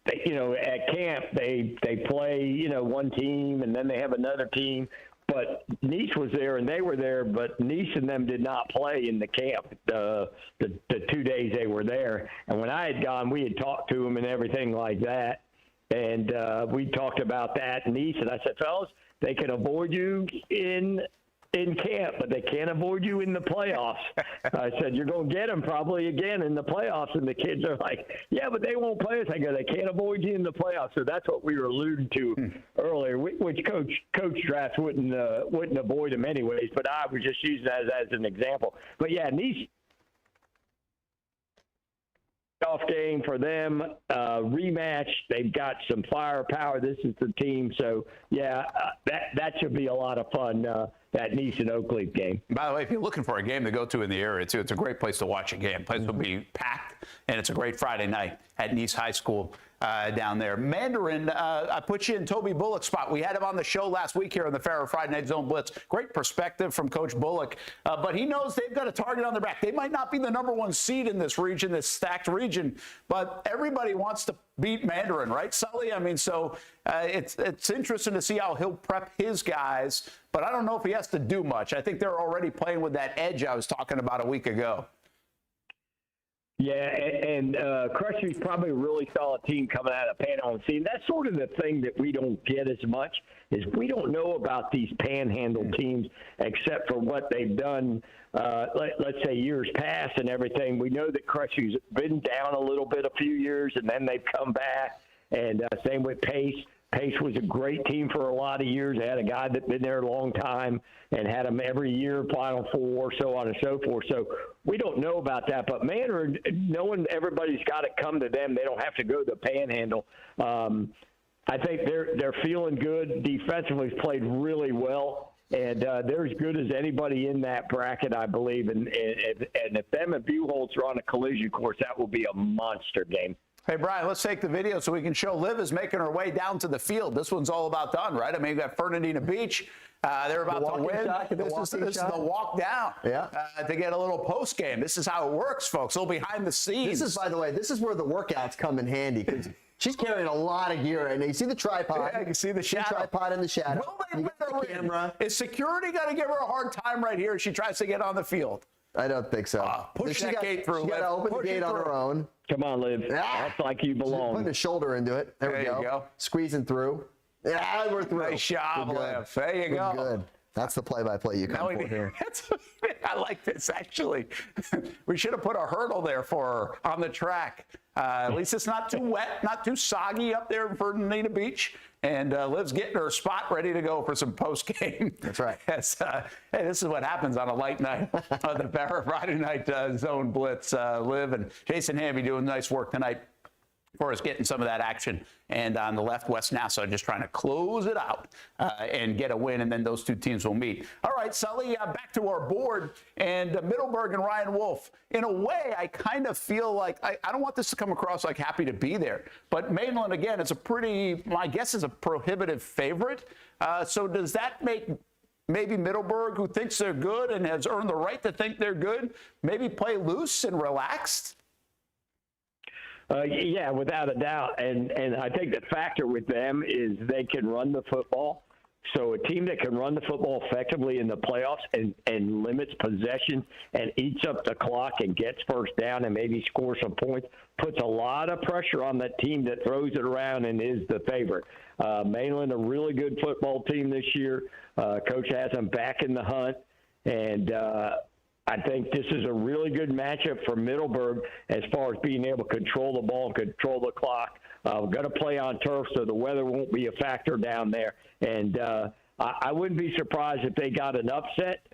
at camp they play one team and then they have another team. But Nice was there, and they were there, but Nice and them did not play in the camp the 2 days they were there. And when I had gone, we had talked to them and everything like that. And we talked about that, Nice. And I said, fellas, they can avoid you in camp, but they can't avoid you in the playoffs. I said, you're going to get them probably again in the playoffs. And the kids are like, yeah, but they won't play us. I go, they can't avoid you in the playoffs. So that's what we were alluding to earlier, which Coach Dratz wouldn't avoid them anyways, but I was just using that as an example. But yeah, Nice playoff game for them, rematch. They've got some firepower. This is the team. So, yeah, that should be a lot of fun, that Nice and Oakleaf game. By the way, if you're looking for a game to go to in the area, too, it's a great place to watch a game. Place will be packed, and it's a great Friday night at Nice High School down there. Mandarin, I put you in Toby Bullock's spot. We had him on the show last week here on the Farah Friday Night Zone Blitz. Great perspective from Coach Bullock, but he knows they've got a target on their back. They might not be the number one seed in this region, this stacked region, but everybody wants to beat Mandarin, right, Sully? I mean, so it's interesting to see how he'll prep his guys, but I don't know if he has to do much. I think they're already playing with that edge I was talking about a week ago. Yeah, and Crutchley's probably a really solid team coming out of Panhandle. And see, that's sort of the thing that we don't get as much is we don't know about these Panhandle teams except for what they've done, let's say, years past and everything. We know that Crutchley's been down a little bit a few years, and then they've come back. And same with Pace. Pace was a great team for a lot of years. They had a guy that's been there a long time and had them every year, Final Four, so on and so forth. So we don't know about that. But Mandarin, knowing everybody's got to come to them, they don't have to go to the Panhandle. I think they're feeling good. Defensively, played really well. And they're as good as anybody in that bracket, I believe. And if them and Buchholz are on a collision course, that will be a monster game. Hey, Brian, let's take the video so we can show Liv is making her way down to the field. This one's all about done, right? I mean, you've got Fernandina Beach. They're about to win. This is the walk down to get a little post game. This is how it works, folks. A little behind the scenes. This is, by the way, this is where the workouts come in handy because she's carrying a lot of gear. And you see the tripod. Yeah, you can see the shadow. Tripod in the shadow. Will they let her camera? Is security going to give her a hard time right here as she tries to get on the field? I don't think so. Push that gate through. She got to open the gate on her own. Come on, Liv. That's like you belong. Putting a shoulder into it. There we go. Squeezing through. Yeah, we're through. Nice job, Liv. There you go. Good. That's the play-by-play you come for here. I like this, actually. We should have put a hurdle there for her on the track. At least it's not too wet, not too soggy up there in Fernandina Beach. And Liv's getting her spot ready to go for some post-game. That's right. Yes, hey, this is what happens on a light night on the Farah Friday Night Zone Blitz. Liv and Jason Hamby doing nice work tonight for us getting some of that action. And on the left, West Nassau just trying to close it out and get a win, and then those two teams will meet. All right, Sully, back to our board. And Middleburg and Ryan Wolf. In a way, I kind of feel like, I don't want this to come across like happy to be there. But Mainland, again, it's a pretty, my guess is a prohibitive favorite. So does that make maybe Middleburg, who thinks they're good and has earned the right to think they're good, maybe play loose and relaxed? Yeah, without a doubt. And I think the factor with them is they can run the football. So a team that can run the football effectively in the playoffs and limits possession and eats up the clock and gets first down and maybe scores some points puts a lot of pressure on that team that throws it around and is the favorite. Mainland, a really good football team this year. Coach has them back in the hunt. And I think this is a really good matchup for Middleburg as far as being able to control the ball and control the clock. We're going to play on turf, so the weather won't be a factor down there. And I wouldn't be surprised if they got an upset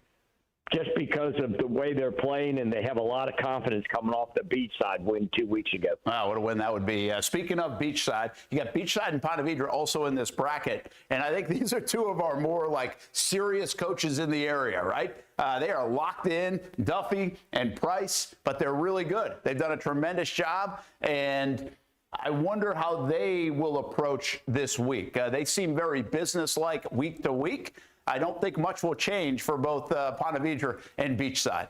just because of the way they're playing, and they have a lot of confidence coming off the Beachside win 2 weeks ago. Wow, what a win that would be. Speaking of Beachside, you got Beachside and Ponte Vedra also in this bracket, and I think these are two of our more, like, serious coaches in the area, right? They are locked in, Duffy and Price, but they're really good. They've done a tremendous job, and I wonder how they will approach this week. They seem very businesslike week to week. I don't think much will change for both Ponte Vedra and Beachside.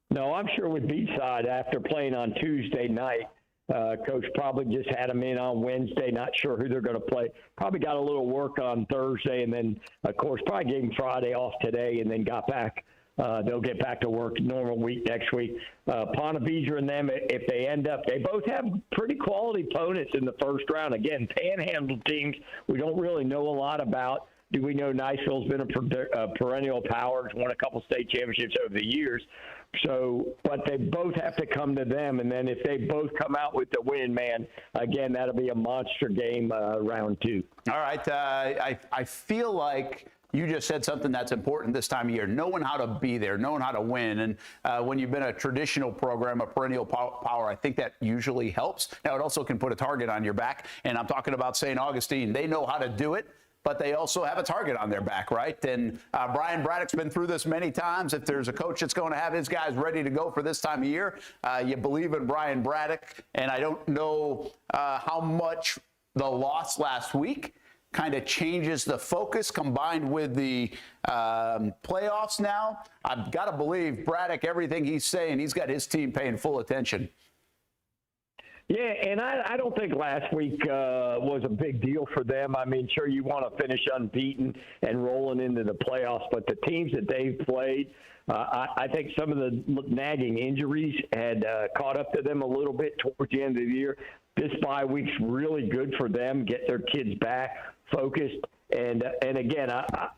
No, I'm sure with Beachside, after playing on Tuesday night, Coach probably just had them in on Wednesday, not sure who they're going to play. Probably got a little work on Thursday, and then, of course, probably gave them Friday off today and then got back. They'll get back to work normal week next week. Ponte Vedra and them, if they end up, they both have pretty quality opponents in the first round. Again, panhandle teams we don't really know a lot about. Do we know Niceville's been a perennial power, won a couple state championships over the years. So, but they both have to come to them, and then if they both come out with the win, man, again, that'll be a monster game round two. All right, I feel like you just said something that's important this time of year, knowing how to be there, knowing how to win. And when you've been a traditional program, a perennial power, I think that usually helps. Now, it also can put a target on your back. And I'm talking about St. Augustine. They know how to do it, but they also have a target on their back, right? And Brian Braddock's been through this many times. If there's a coach that's going to have his guys ready to go for this time of year, you believe in Brian Braddock. And I don't know how much the loss last week kind of changes the focus combined with the playoffs now. I've got to believe Braddock, everything he's saying, he's got his team paying full attention. Yeah, and I don't think last week was a big deal for them. I mean, sure, you want to finish unbeaten and rolling into the playoffs, but the teams that they've played, I think some of the nagging injuries had caught up to them a little bit towards the end of the year. This bye week's really good for them, get their kids back focused. And again,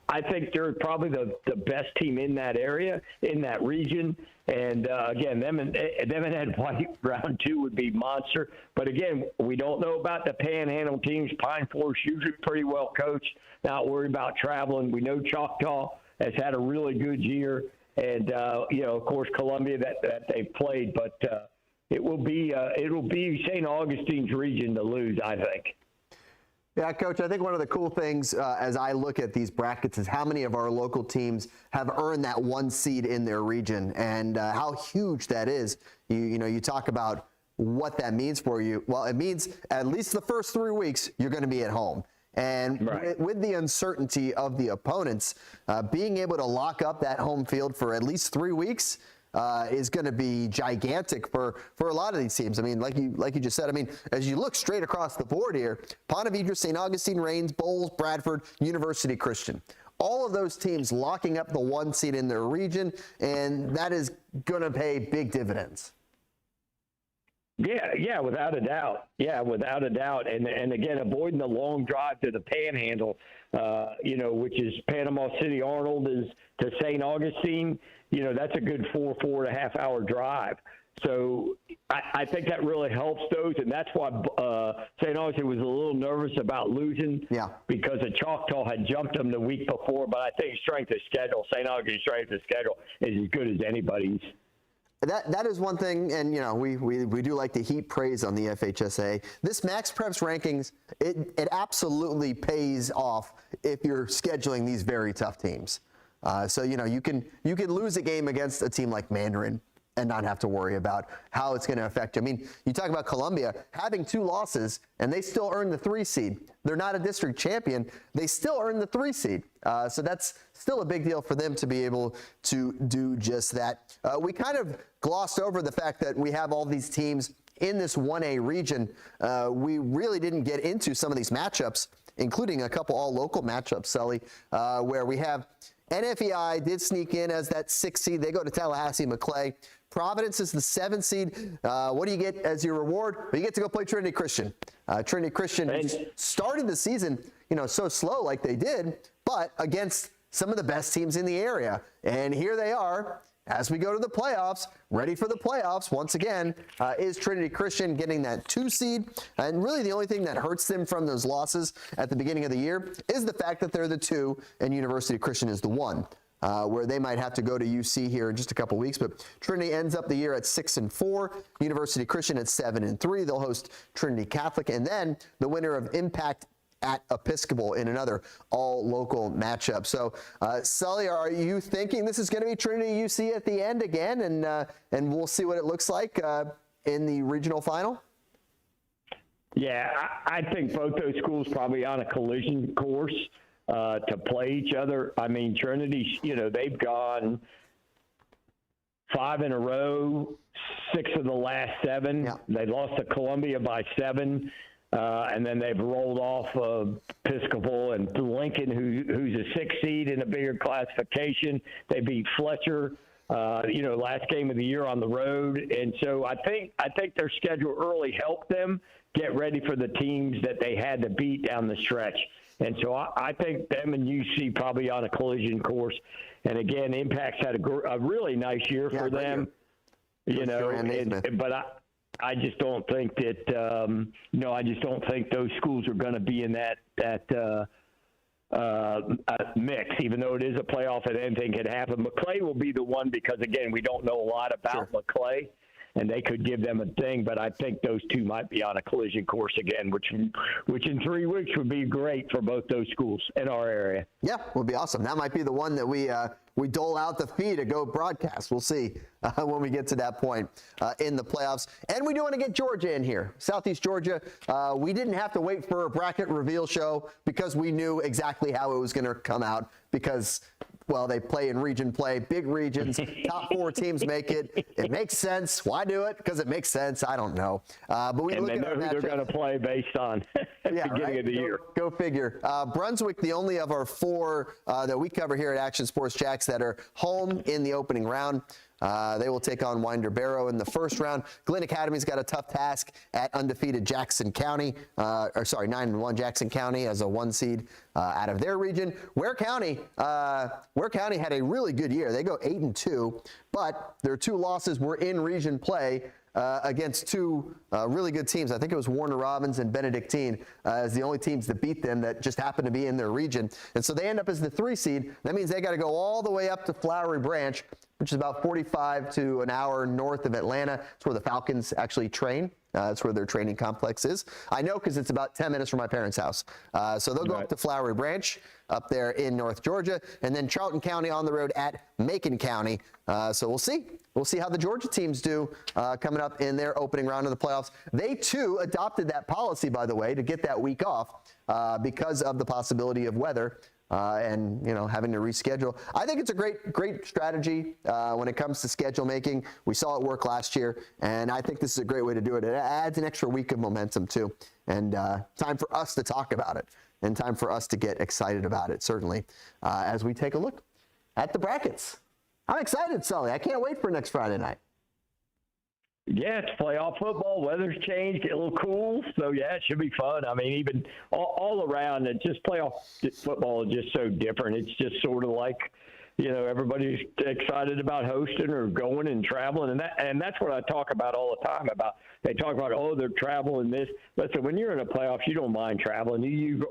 I think they're probably the best team in that area, in that region. And again, them and Ed White round 2 would be monster. But again, we don't know about the Panhandle teams. Pine Forest usually pretty well coached, not worried about traveling. We know Choctaw has had a really good year, and of course Columbia that they've played. But it'll be St. Augustine's region to lose, I think. Yeah, Coach, I think one of the cool things as I look at these brackets is how many of our local teams have earned that 1 seed in their region and how huge that is. You talk about what that means for you. Well, it means at least the first 3 weeks you're going to be at home. And right. with the uncertainty of the opponents, being able to lock up that home field for at least 3 weeks is going to be gigantic for a lot of these teams. I mean, like you just said, I mean, as you look straight across the board here, Ponte Vedra, St. Augustine, Rains, Bowles, Bradford, University Christian, all of those teams locking up the 1 seed in their region, and that is going to pay big dividends. Yeah, without a doubt. Yeah, without a doubt. And again, avoiding the long drive to the Panhandle, which is Panama City Arnold is to St. Augustine. That's a good 4.5 hour drive. So I think that really helps those, and that's why St. Augustine was a little nervous about losing because the Choctaw had jumped them the week before. But I think strength of schedule, St. Augustine's strength of schedule is as good as anybody's. That is one thing, and we do like to heap praise on the FHSAA. This Max Preps rankings, it absolutely pays off if you're scheduling these very tough teams. So you can lose a game against a team like Mandarin and not have to worry about how it's going to affect you. I mean, you talk about Columbia having 2 losses and they still earn the 3 seed. They're not a district champion. They still earn the 3 seed. So that's still a big deal for them to be able to do just that. We kind of glossed over the fact that we have all these teams in this 1A region. We really didn't get into some of these matchups, including a couple all-local matchups, Sully, where we have NFEI did sneak in as that 6th seed. They go to Tallahassee McClay. Providence is the 7th seed. What do you get as your reward? Well, you get to go play Trinity Christian. Trinity Christian started the season, so slow like they did, but against some of the best teams in the area. And here they are as we go to the playoffs, ready for the playoffs. Once again, is Trinity Christian getting that 2 seed. And really the only thing that hurts them from those losses at the beginning of the year is the fact that they're the 2 and University Christian is the 1. Where they might have to go to UC here in just a couple weeks. But Trinity ends up the year at 6-4, University Christian at 7-3. They'll host Trinity Catholic, and then the winner of Impact at Episcopal in another all-local matchup. So, Sully, are you thinking this is going to be Trinity UC at the end again, and we'll see what it looks like in the regional final? Yeah, I think both those schools probably on a collision course to play each other. I mean, Trinity, they've gone 5 in a row, 6 of the last 7. Yeah. They lost to Columbia by 7. And then they've rolled off Episcopal and Lincoln, who's a 6th seed in a bigger classification. They beat Fletcher, last game of the year on the road. And so I think their schedule early helped them get ready for the teams that they had to beat down the stretch. And so I think them and UC probably on a collision course. And again, Impact's had a really nice year for them, but I just don't think that, I just don't think those schools are going to be in that mix, even though it is a playoff and anything can happen. McClay will be the one because, again, we don't know a lot about McClay, and they could give them a thing, but I think those two might be on a collision course again, which in 3 weeks would be great for both those schools in our area. Yeah, would be awesome. That might be the one that we dole out the fee to go broadcast. We'll see when we get to that point in the playoffs. And we do want to get Georgia in here. Southeast Georgia, we didn't have to wait for a bracket reveal show because we knew exactly how it was going to come out because, well, they play in region play, big regions, top 4 teams make it. It makes sense. Why do it? Because it makes sense. I don't know. But we look they know who they're going to play based on beginning of the year. Go figure. Brunswick, the only of our 4 that we cover here at Action Sports Jacks that are home in the opening round. They will take on Winder Barrow in the first round. Glenn Academy's got a tough task at undefeated Jackson County, 9-1 Jackson County as a 1 seed out of their region. Ware County had a really good year. They go 8-2, but their 2 losses were in region play against 2 really good teams. I think it was Warner Robins and Benedictine as the only teams that beat them that just happened to be in their region. And so they end up as the 3 seed. That means they got to go all the way up to Flowery Branch, which is about 45 to an hour north of Atlanta. It's where the Falcons actually train. That's where their training complex is. I know because it's about 10 minutes from my parents' house. So they'll go up to Flowery Branch up there in North Georgia, and then Charlton County on the road at Macon County. So we'll see. We'll see how the Georgia teams do coming up in their opening round of the playoffs. They, too, adopted that policy, by the way, to get that week off because of the possibility of weather. And having to reschedule. I think it's a great strategy when it comes to schedule making. We saw it work last year, and I think this is a great way to do it. It adds an extra week of momentum too, and time for us to talk about it, and time for us to get excited about it. Certainly, as we take a look at the brackets. I'm excited, Sully. I can't wait for next Friday night. Yeah, it's playoff football. Weather's changed, get a little cool. So, yeah, it should be fun. I mean, even all around, it's just playoff football is just so different. It's just sort of like, everybody's excited about hosting or going and traveling. And that's what I talk about all the time about. They talk about, they're traveling this. Listen, when you're in a playoff, you don't mind traveling. You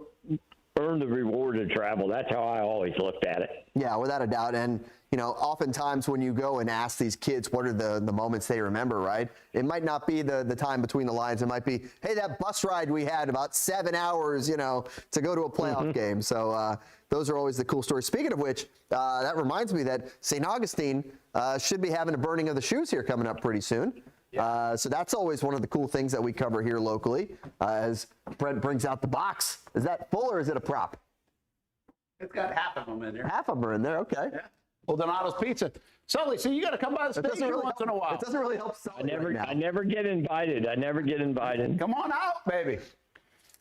earn the reward of travel. That's how I always looked at it. Yeah, without a doubt. And, oftentimes when you go and ask these kids what are the moments they remember, right? It might not be the time between the lines. It might be, hey, that bus ride we had about 7 hours, to go to a playoff game. So those are always the cool stories. Speaking of which, that reminds me that St. Augustine should be having a burning of the shoes here coming up pretty soon. Yeah. So that's always one of the cool things that we cover here locally as Brent brings out the box. Is that full or is it a prop? It's got half of them in there. Half of them are in there, okay. Yeah. Well, Donato's Pizza. Sully, so you got to come by the station once in a while. It doesn't really help Sully I never get invited. Come on out, baby.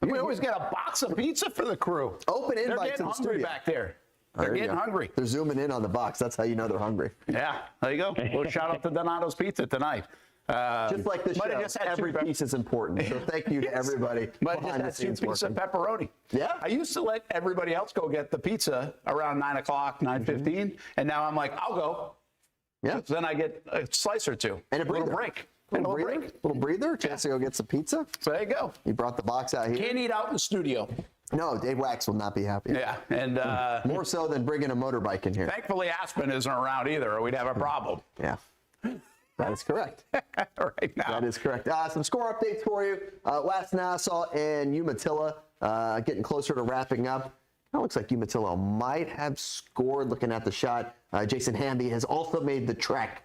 We always get a box of pizza for the crew. Open invite to the studio. They're getting hungry back there. They're getting hungry. They're zooming in on the box. That's how you know they're hungry. Yeah, there you go. Well, shout out to Donato's Pizza tonight. Just like this show, every piece is important. So thank you to everybody behind the scenes working. Pizza pepperoni. Yeah. I used to let everybody else go get the pizza around 9 o'clock, 9:15, and now I'm like, I'll go. Yeah. So then I get a slice or two. And a breather. Little breather. Chance to go get some pizza. So there you go. You brought the box out here. Can't eat out in the studio. No, Dave Wax will not be happy. Yeah, and more so than bringing a motorbike in here. Thankfully, Aspen isn't around either, or we'd have a problem. Yeah. That is correct. Right now. That is correct. Some score updates for you. West Nassau and Umatilla getting closer to wrapping up. It looks like Umatilla might have scored looking at the shot. Jason Hamby has also made the trek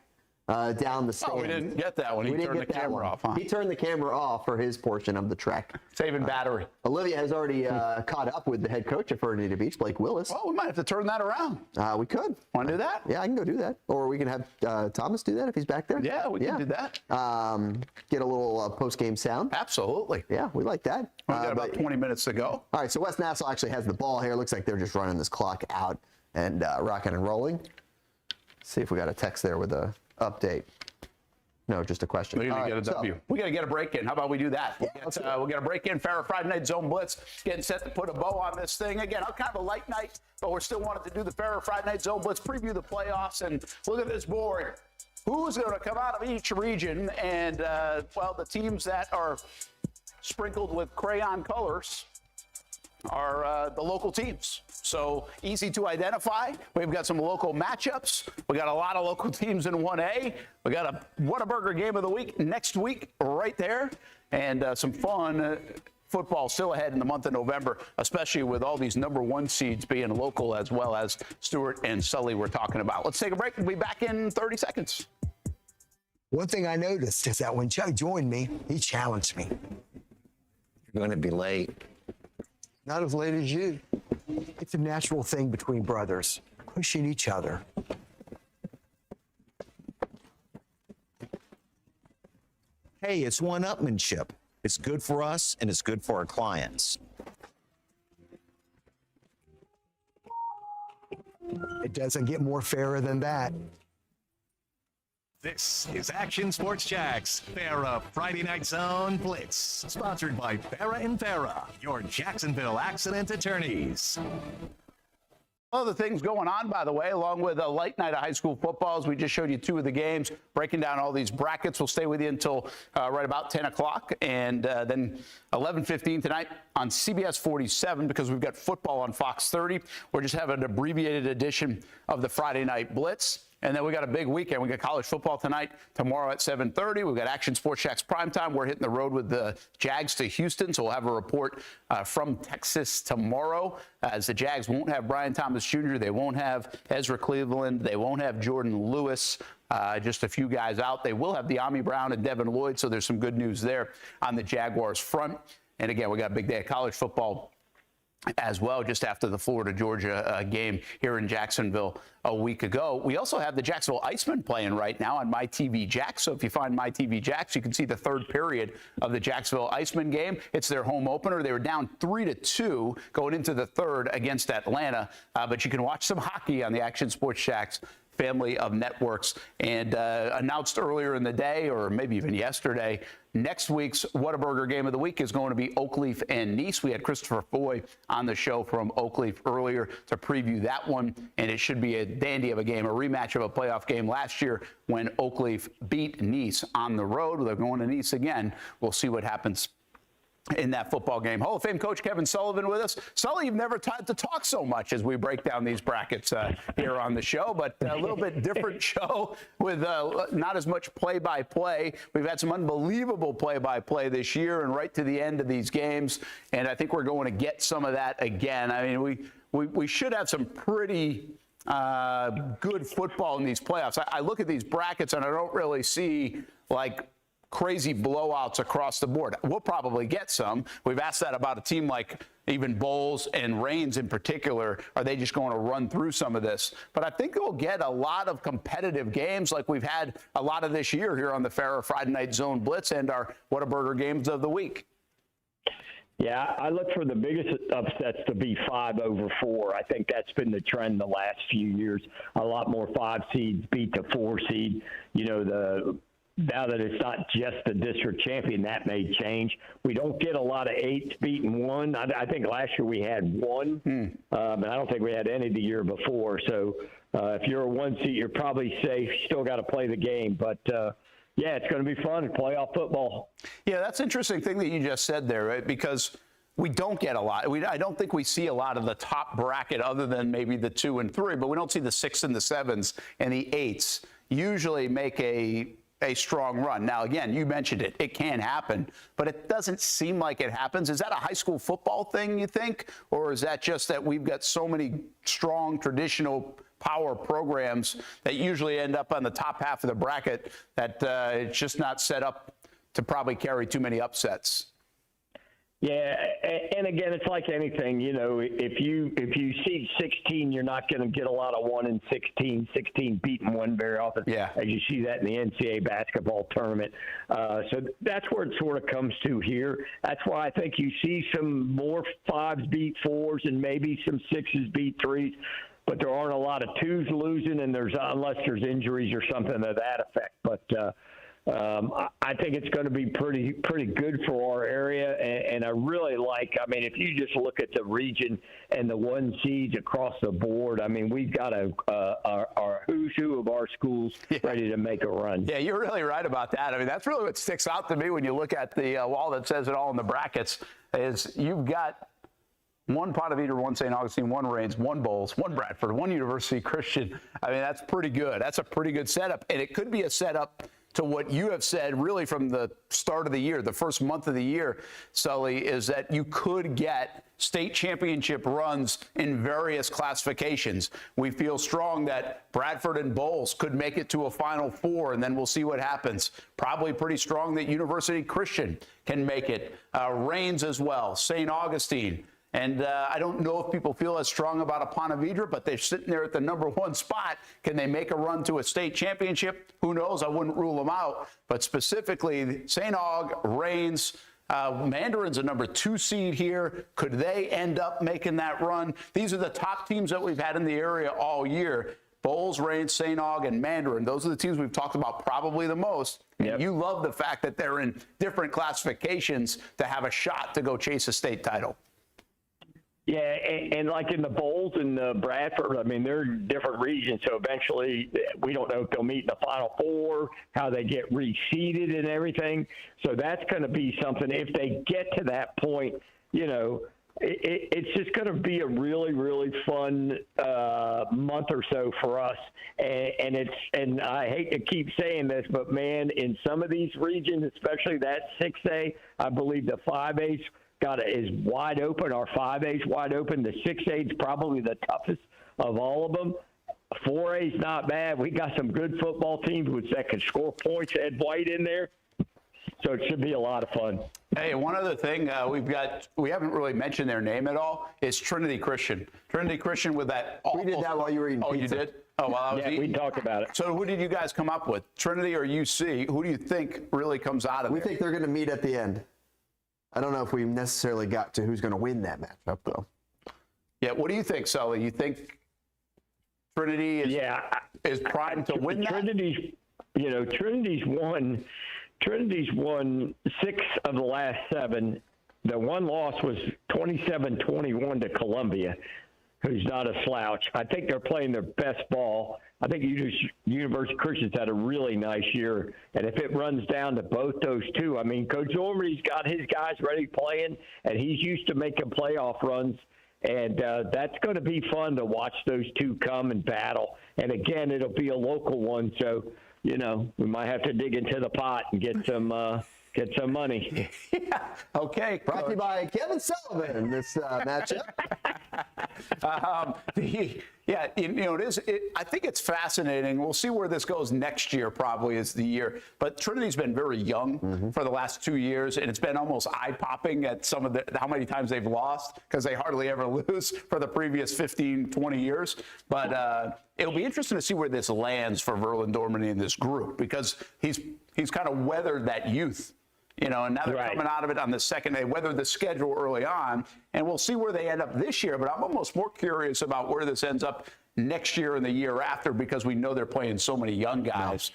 down the stand. Oh, we didn't get that one. He turned the camera off, huh? He turned the camera off for his portion of the trek. Saving battery. Olivia has already caught up with the head coach at Fernandina Beach, Blake Willis. Well, we might have to turn that around. We could. Want to do that? Yeah, I can go do that. Or we can have Thomas do that if he's back there. Yeah, we can do that. Get a little post-game sound. Absolutely. Yeah, we like that. We got about 20 minutes to go. All right, so West Nassau actually has the ball here. Looks like they're just running this clock out and rocking and rolling. Let's see if we got a text there with a update. No, just a question. We're going to get a W. We got to get a break in. How about we do that? We'll get a break in. Farah Friday Night Zone Blitz getting set to put a bow on this thing. Again, kind of a light night, but we're still wanting to do the Farah Friday Night Zone Blitz, preview the playoffs, and look at this board. Who's going to come out of each region? And, well, the teams that are sprinkled with crayon colors are the local teams. So easy to identify. We've got some local matchups. We got a lot of local teams in 1A. We got a Whataburger game of the week next week right there, and some fun football still ahead in the month of November, especially with all these number 1 seeds being local, as well as Stuart and Sully we're talking about. Let's take a break. We'll be back in 30 seconds. One thing I noticed is that when Chuck joined me, he challenged me. You're going to be late. Not as late as you. It's a natural thing between brothers, pushing each other. Hey, it's one-upmanship. It's good for us, and it's good for our clients. It doesn't get more fairer than that. This is Action Sports Jacks, Farah Friday Night Zone Blitz, sponsored by Farah and Farah, your Jacksonville accident attorneys. Other things going on, by the way, along with a light night of high school footballs. We just showed you 2 of the games, breaking down all these brackets. We'll stay with you until right about 10 o'clock. And then 11:15 tonight on CBS 47, because we've got football on Fox 30. We're just having an abbreviated edition of the Friday Night Blitz. And then we got a big weekend. We got college football tonight, tomorrow at 7:30. We've got Action Sports Shacks primetime. We're hitting the road with the Jags to Houston, so we'll have a report from Texas tomorrow, as the Jags won't have Brian Thomas Jr., they won't have Ezra Cleveland, they won't have Jordan Lewis, just a few guys out. They will have De'Ami Brown and Devin Lloyd, so there's some good news there on the Jaguars front. And again, we got a big day of college football as well, just after the Florida-Georgia game here in Jacksonville a week ago. We also have the Jacksonville Icemen playing right now on MyTV Jacks. So if you find MyTV Jacks, you can see the 3rd period of the Jacksonville Icemen game. It's their home opener. They were down 3-2 going into the 3rd against Atlanta. But you can watch some hockey on the Action Sports Shacks family of networks. And announced earlier in the day, or maybe even yesterday, next week's Whataburger game of the week is going to be Oakleaf and Nice. We had Christopher Foy on the show from Oakleaf earlier to preview that one, and it should be a dandy of a game, a rematch of a playoff game last year when Oakleaf beat Nice on the road. They're going to Nice again. We'll see what happens in that football game. Hall of Fame coach Kevin Sullivan with us. Sully, you've never had to talk so much as we break down these brackets here on the show, but a little bit different show with not as much play-by-play. We've had some unbelievable play-by-play this year and right to the end of these games, and I think we're going to get some of that again. I mean, we should have some pretty good football in these playoffs. I look at these brackets and I don't really see like crazy blowouts across the board. We'll probably get some. We've asked that about a team like even Bowles and Reigns in particular. Are they just going to run through some of this? But I think we'll get a lot of competitive games like we've had a lot of this year here on the Farah Friday Night Zone Blitz and our Whataburger games of the week. Yeah, I look for the biggest upsets to be 5 over 4. I think that's been the trend the last few years. A lot more 5 seeds beat the 4 seed. You know, now that it's not just the district champion, that may change. We don't get a lot of 8s beating 1. I think last year we had 1, but I don't think we had any the year before. So if you're a 1 seed, you're probably safe. You still got to play the game, but yeah, it's going to be fun, playoff football. Yeah, that's an interesting thing that you just said there, right? Because we don't get a lot. I don't think we see a lot of the top bracket other than maybe the 2 and 3, but we don't see the 6 and the 7s and the 8s usually make a strong run. Now, again, you mentioned it. It can happen, but it doesn't seem like it happens. Is that a high school football thing, you think? Or is that just that we've got so many strong traditional power programs that usually end up on the top half of the bracket that it's just not set up to probably carry too many upsets? Yeah, and again, it's like anything, you know, if you see 16, you're not going to get a lot of 1 and 16 beating 1 very often. Yeah. As you see that in the NCAA basketball tournament. So that's where it sort of comes to here. That's why I think you see some more 5s beat 4s and maybe some 6s beat 3s. But there aren't a lot of 2s losing, and unless there's injuries or something to that effect. But I think it's going to be pretty good for our area, and I really like. I mean, if you just look at the region and the 1 seeds across the board, I mean, we've got our who's who of our schools ready to make a run. Yeah, you're really right about that. I mean, that's really what sticks out to me when you look at the wall that says it all in the brackets. Is you've got 1 Ponte Vedra, 1 St. Augustine, 1 Rains, 1 Bowles, 1 Bradford, 1 University Christian. I mean, that's pretty good. That's a pretty good setup. And it could be a setup to what you have said really from the start of the year, the first month of the year, Sully, is that you could get state championship runs in various classifications. We feel strong that Bradford and Bowles could make it to a Final Four, and then we'll see what happens. Probably pretty strong that University Christian can make it. Rains as well, St. Augustine. And I don't know if people feel as strong about a Ponte Vedra, but they're sitting there at the #1 spot. Can they make a run to a state championship? Who knows? I wouldn't rule them out. But specifically, St. Aug, Rains, Mandarin's a #2 seed here. Could they end up making that run? These are the top teams that we've had in the area all year. Bowles, Rains, St. Aug, and Mandarin. Those are the teams we've talked about probably the most. Yep. And you love the fact that they're in different classifications to have a shot to go chase a state title. Yeah, and like in the Bowles and the Bradford, I mean, they're different regions, so eventually we don't know if they'll meet in the Final Four, how they get reseeded and everything. So that's going to be something. If they get to that point, you know, it's just going to be a really, really fun month or so for us. And I hate to keep saying this, but man, in some of these regions, especially that 6A, I believe the 5A's is wide open. Our 5A's wide open. The 6A's probably the toughest of all of them. 4A's not bad. We got some good football teams that can score points. Ed White in there. So it should be a lot of fun. Hey, one other thing we haven't really mentioned their name at all is Trinity Christian. Trinity Christian with that. We did that while you were eating pizza. Oh, you did? Oh, while I was eating? We talked about it. So who did you guys come up with? Trinity or UC? Who do you think really comes out of it? We think they're going to meet at the end. I don't know if we necessarily got to who's going to win that matchup, though. Yeah, what do you think, Sully? You think Trinity is primed to win that? Trinity's won 6 of the last 7. The one loss was 27-21 to Columbia, who's not a slouch. I think they're playing their best ball. I think University Christian's had a really nice year. And if it runs down to both those two, I mean, Coach Ormond's got his guys ready playing, and he's used to making playoff runs. And that's going to be fun to watch those two come and battle. And, again, it'll be a local one. So, you know, we might have to dig into the pot and get some money. Yeah. Okay. Brought to you by Kevin Sullivan in this matchup. I think it's fascinating. We'll see where this goes next year, probably is the year. But Trinity's been very young for the last 2 years, and it's been almost eye-popping at some of how many times they've lost, because they hardly ever lose for the previous 15, 20 years. But it'll be interesting to see where this lands for Verlin Dormany in this group, because he's kind of weathered that youth. You know, and now they're coming out of it on the second. They weathered the schedule early on, and we'll see where they end up this year. But I'm almost more curious about where this ends up next year and the year after, because we know they're playing so many young guys.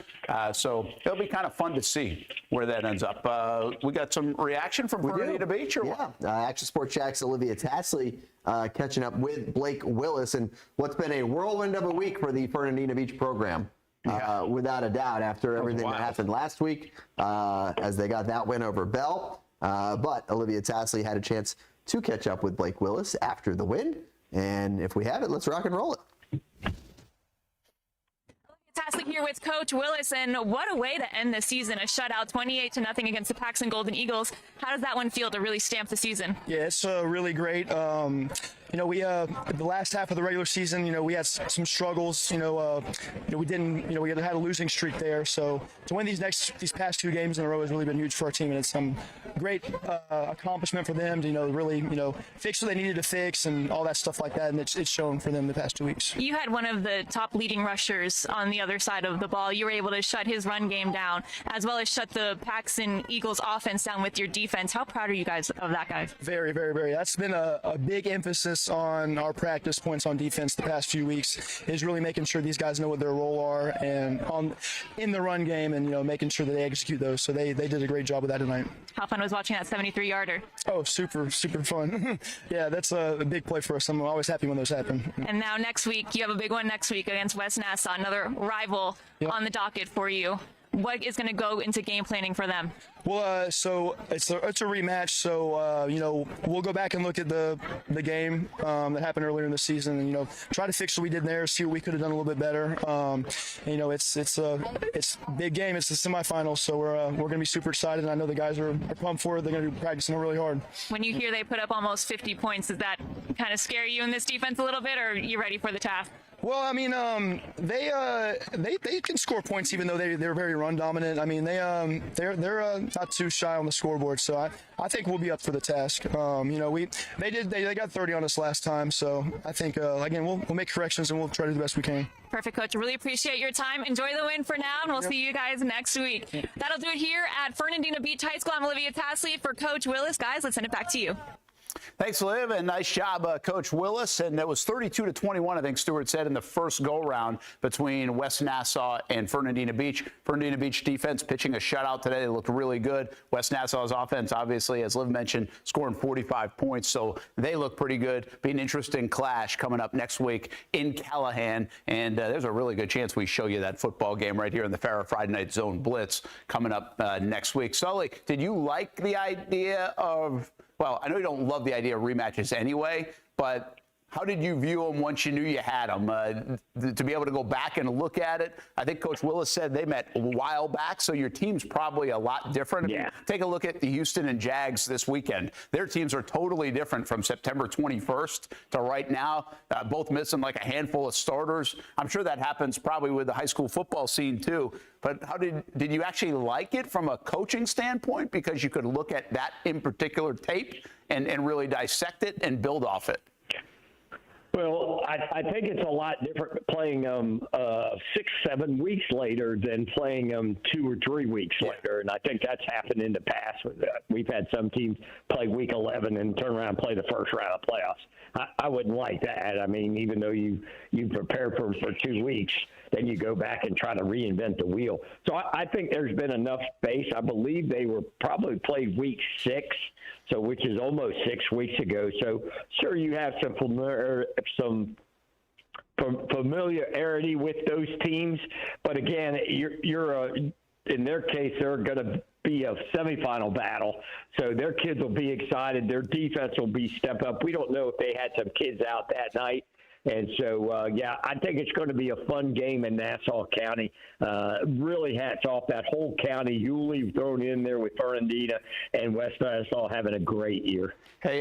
So it'll be kind of fun to see where that ends up. We got some reaction from Fernandina Beach, or what? Action Sports Jack's Olivia Tasley catching up with Blake Willis, and what's been a whirlwind of a week for the Fernandina Beach program. Without a doubt, after everything that happened last week, as they got that win over Bell. But Olivia Tasley had a chance to catch up with Blake Willis after the win. And if we have it, let's rock and roll it. Tasley here with Coach Willis, and what a way to end the season, a shutout 28-0 against the Paxon Golden Eagles. How does that one feel to really stamp the season? Yeah, it's really great. We the last half of the regular season, we had some struggles. We had a losing streak there. So to win these past 2 games in a row has really been huge for our team, and it's some great accomplishment for them to really fix what they needed to fix and all that stuff like that. And it's shown for them the past 2 weeks. You had one of the top leading rushers on the other side of the ball. You were able to shut his run game down, as well as shut the Paxon Eagles offense down with your defense. How proud are you guys of that, guy? Very, very, very. That's been a big emphasis on our practice points on defense the past few weeks, is really making sure these guys know what their role are and in the run game, and making sure that they execute those. So they did a great job with that tonight. How fun was watching that 73-yarder? Oh, super, super fun. Yeah, that's a big play for us. I'm always happy when those happen. And now next week, you have a big one next week against West Nassau, another rival on the docket for you. what is going to go into game planning for them? Well, so it's a rematch. So we'll go back and look at the game that happened earlier in the season, and try to fix what we did there, see what we could have done a little bit better. It's a big game. It's the semifinals, so we're going to be super excited, and I know the guys are pumped for it. They're going to be practicing really hard. When you hear they put up almost 50 points, does that kind of scare you in this defense a little bit, or are you ready for the task? Well, I mean, they can score points even though they're very run dominant. I mean, they're not too shy on the scoreboard, so I think we'll be up for the task. They got 30 on us last time, so I think again we'll make corrections and we'll try to do the best we can. Perfect, Coach. Really appreciate your time. Enjoy the win for now, and we'll see you guys next week. That'll do it here at Fernandina Beach High School. I'm Olivia Tasley for Coach Willis. Guys, let's send it back to you. Thanks, Liv, and nice job, Coach Willis. And it was 32-21, I think Stuart said, in the first go-round between West Nassau and Fernandina Beach. Fernandina Beach defense pitching a shutout today. They looked really good. West Nassau's offense, obviously, as Liv mentioned, scoring 45 points, so they look pretty good. Be an interesting clash coming up next week in Callahan, and there's a really good chance we show you that football game right here in the Farah Friday Night Zone Blitz coming up next week. Sully, did you like the idea of... Well, I know you don't love the idea of rematches anyway, but how did you view them once you knew you had them? To be able to go back and look at it, I think Coach Willis said they met a while back, so your team's probably a lot different. Yeah. I mean, take a look at the Houston and Jags this weekend. Their teams are totally different from September 21st to right now, both missing like a handful of starters. I'm sure that happens probably with the high school football scene too. But how did you actually like it from a coaching standpoint? Because you could look at that in particular tape and really dissect it and build off it. Well, I think it's a lot different playing them 6-7 weeks later than playing them 2 or 3 weeks later, and I think that's happened in the past. We've had some teams play week 11 and turn around and play the first round of playoffs. I wouldn't like that. I mean, even though you prepare for 2 weeks, then you go back and try to reinvent the wheel. So I think there's been enough space. I believe they were probably played week 6, so which is almost 6 weeks ago. So sure, you have some familiarity with those teams, but again, you're in their case, they're going to be a semifinal battle, so their kids will be excited. Their defense will be step up. We don't know if they had some kids out that night. And so, I think it's going to be a fun game in Nassau County. Really hats off that whole county. Yulee thrown in there with Fernandina and West Nassau having a great year. Hey,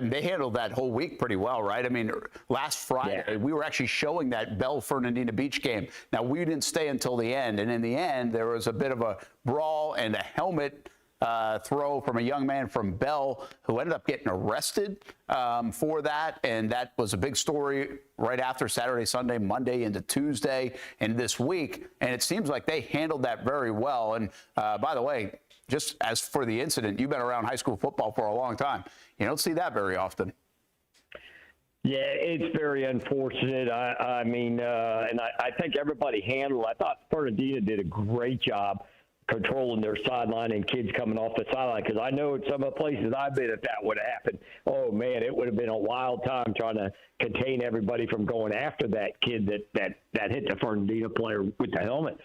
they handled that whole week pretty well, right? I mean, last Friday, we were actually showing that Bell Fernandina Beach game. Now, we didn't stay until the end, and in the end, there was a bit of a brawl and a helmet throw from a young man from Bell who ended up getting arrested for that, and that was a big story right after Saturday, Sunday, Monday into Tuesday and this week, and it seems like they handled that very well. And by the way, just as for the incident, you've been around high school football for a long time. You don't see that very often. Yeah, it's very unfortunate. I mean, and I think everybody handled it. I thought Fernandina did a great job controlling their sideline and kids coming off the sideline, because I know in some of the places I've been, if that would have happened, oh man, it would have been a wild time trying to contain everybody from going after that kid that hit the Fernandina player with the helmet.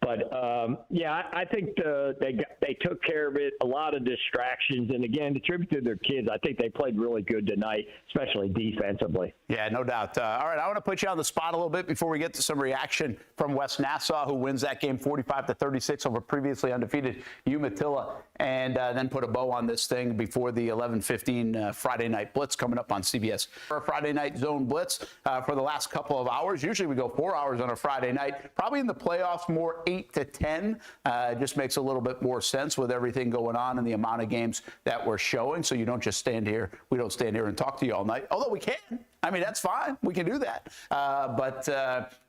But I think they took care of it. A lot of distractions, and again, to tribute to their kids, I think they played really good tonight, especially defensively. Yeah, no doubt. All right, I want to put you on the spot a little bit before we get to some reaction from West Nassau, who wins that game 45-36 over previously undefeated Umatilla, and then put a bow on this thing before the 11:15 Friday Night Blitz coming up on CBS. For a Friday Night Zone Blitz for the last couple of hours. Usually we go 4 hours on a Friday night. Probably in the playoffs more 8 to 10. Just makes a little bit more sense with everything going on and the amount of games that we're showing. So you don't just stand here. We don't stand here and talk to you all night. Although we can. I mean, that's fine. We can do that. But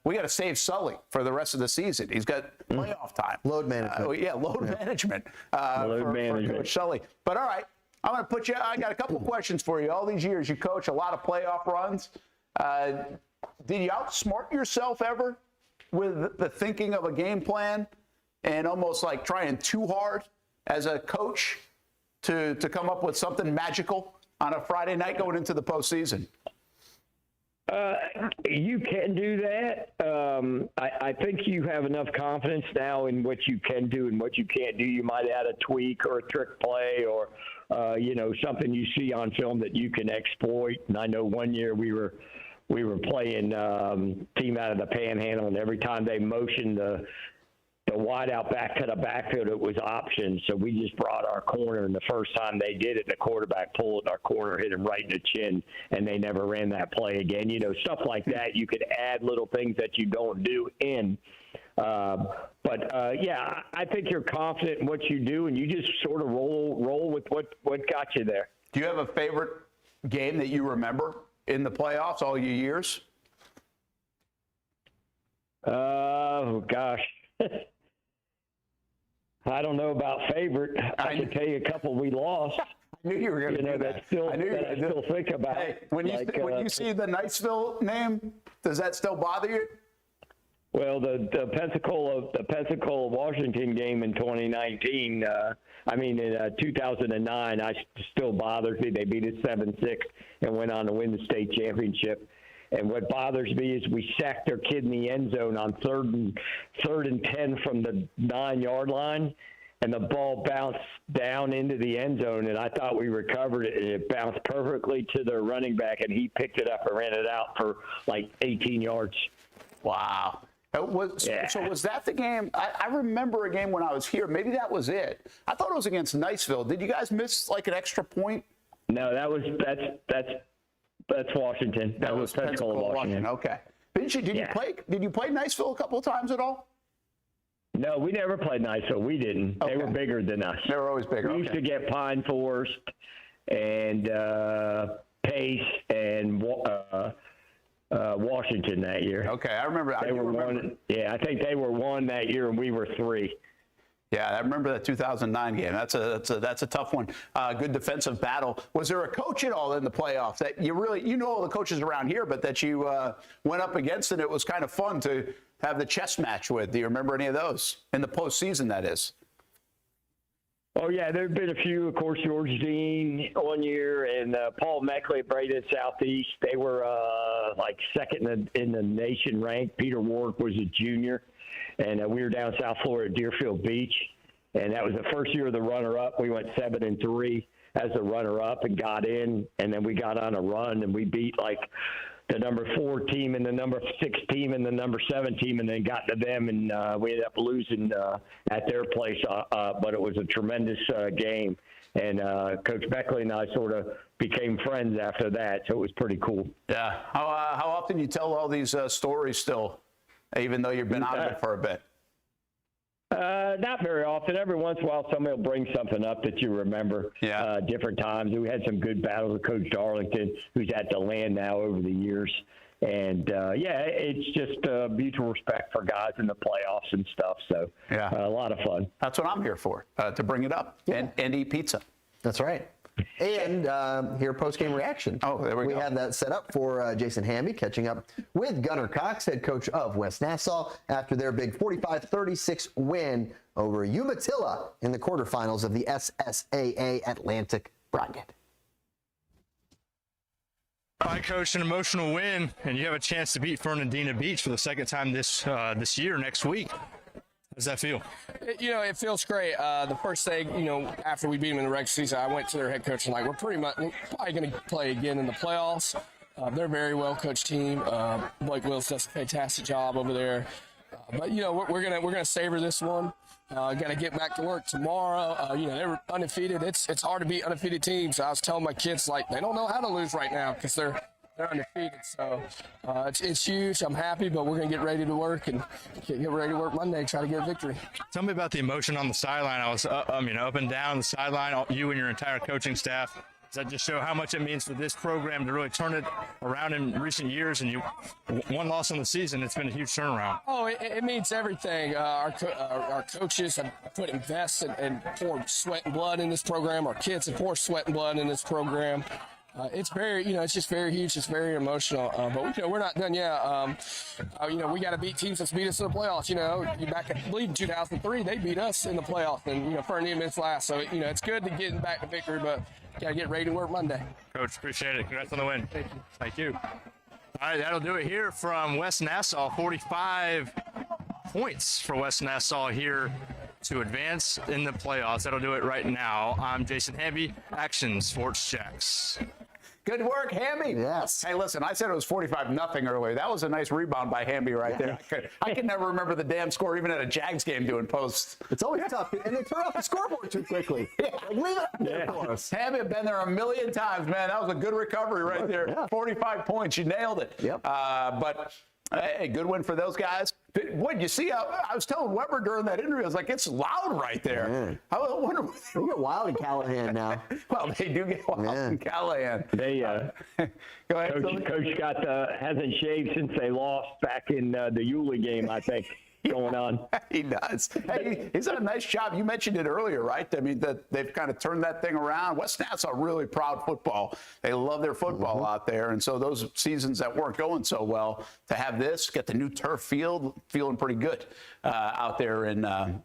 we got to save Sully for the rest of the season. He's got playoff time. Load management. Load management. For Coach Sully. But all right, I'm going to put you. I got a couple questions for you. All these years you coach a lot of playoff runs. Did you outsmart yourself ever with the thinking of a game plan and almost like trying too hard as a coach to come up with something magical on a Friday night going into the postseason? You can do that. I think you have enough confidence now in what you can do and what you can't do. You might add a tweak or a trick play or, something you see on film that you can exploit. And I know one year we were playing team out of the Panhandle, and every time they motioned the wide out back to the backfield, it was options. So we just brought our corner, and the first time they did it, the quarterback pulled, and our corner hit him right in the chin, and they never ran that play again. Stuff like that. You could add little things that you don't do in. I think you're confident in what you do, and you just sort of roll with what got you there. Do you have a favorite game that you remember in the playoffs all your years? Oh, gosh. I don't know about favorite. I can tell you a couple we lost. I knew you were going to do that. I still think about. Hey, when you see the Niceville name, does that still bother you? Well, the Pensacola Washington game in 2019. In 2009, still bothers me. They beat us 7-6 and went on to win the state championship. And what bothers me is we sacked their kid in the end zone on third and 10 from the 9-yard line, and the ball bounced down into the end zone, and I thought we recovered it, and it bounced perfectly to their running back, and he picked it up and ran it out for like 18 yards. Wow. So was that the game? I remember a game when I was here. Maybe that was it. I thought it was against Niceville. Did you guys miss like an extra point? No, that's Washington. That was Pensacola, Washington. Okay. Did you play Niceville a couple of times at all? No, we never played Niceville. We didn't. Okay. They were bigger than us. They were always bigger. We used to get Pine Forest and Pace and Washington that year. Okay, I remember. One. Yeah, I think they were 1 that year, and we were 3. Yeah, I remember that 2009 game. That's a tough one. Good defensive battle. Was there a coach at all in the playoffs that you know all the coaches around here, but that you went up against and it was kind of fun to have the chess match with? Do you remember any of those in the postseason? That is. Oh yeah, there've been a few. Of course, George Dean one year and Paul Meckley at Braden Southeast. They were like second in the nation ranked. Peter Ward was a junior. And we were down South Florida at Deerfield Beach, and that was the first year of the runner-up. We went 7-3 as the runner-up and got in, and then we got on a run, and we beat like the number 4 team and the number 6 team and the number 7 team, and then got to them, and we ended up losing at their place. But it was a tremendous game, and Coach Beckley and I sort of became friends after that, so it was pretty cool. Yeah. How often you tell all these stories still? Even though you've been out of it for a bit? Not very often. Every once in a while, somebody will bring something up that you remember. Yeah. Different times. We had some good battles with Coach Darlington, who's at the land now over the years. And, it's just mutual respect for guys in the playoffs and stuff. So, a lot of fun. That's what I'm here for, to bring it up and eat pizza. That's right. And here, post-game reaction. Oh, there we go. We have that set up for Jason Hamby catching up with Gunnar Cox, head coach of West Nassau, after their big 45-36 win over Umatilla in the quarterfinals of the SSAA Atlantic Bracket. All right, Coach, an emotional win, and you have a chance to beat Fernandina Beach for the second time this year next week. How does that feel? It feels great. The first thing, after we beat them in the regular season, I went to their head coach and we're probably going to play again in the playoffs. They're a very well-coached team. Blake Wills does a fantastic job over there. But we're gonna savor this one. Got to get back to work tomorrow. They were undefeated. It's hard to beat undefeated teams. I was telling my kids they don't know how to lose right now because they're undefeated. So it's huge. I'm happy, but we're going to get ready to work and get ready to work Monday, try to get a victory. Tell me about the emotion on the sideline. I was, up and down the sideline, you and your entire coaching staff. Does that just show how much it means for this program to really turn it around in recent years? And one loss in the season, it's been a huge turnaround. Oh, it means everything. Our coaches have put invested and poured sweat and blood in this program. Our kids have poured sweat and blood in this program. It's very, it's just very huge. It's very emotional. But, we're not done yet. We got to beat teams that's beat us in the playoffs. Back, I believe, in 2003, they beat us in the playoffs. And, Fernandina missed last. So, it's good to get back to victory, but got to get ready to work Monday. Coach, appreciate it. Congrats on the win. Thank you. Thank you. All right, that'll do it here from West Nassau. 45 points for West Nassau here to advance in the playoffs. That'll do it right now. I'm Jason Hamby, Action Sports Jacks. Good work, Hamby. Yes. Hey, listen, I said it was 45-0 earlier. That was a nice rebound by Hamby right there. I can never remember the damn score, even at a Jags game doing posts. It's always tough, and they turn off the scoreboard too quickly. Leave it up there for us. Hamby been there a million times, man. That was a good recovery right there. Yeah. 45 points. You nailed it. Yep. But a good win for those guys. What you see? I was telling Weber during that interview, I was like, it's loud right there. I wonder. They get wild in Callahan now. Well, they do get wild in Callahan. They go ahead. Coach hasn't shaved since they lost back in the Yulee game, I think. Going on. He does. Hey, he's done a nice job. You mentioned it earlier, right? I mean, that they've kind of turned that thing around. West Nassau really proud football. They love their football out there. And so those seasons that weren't going so well, to have this, get the new turf field, feeling pretty good out there in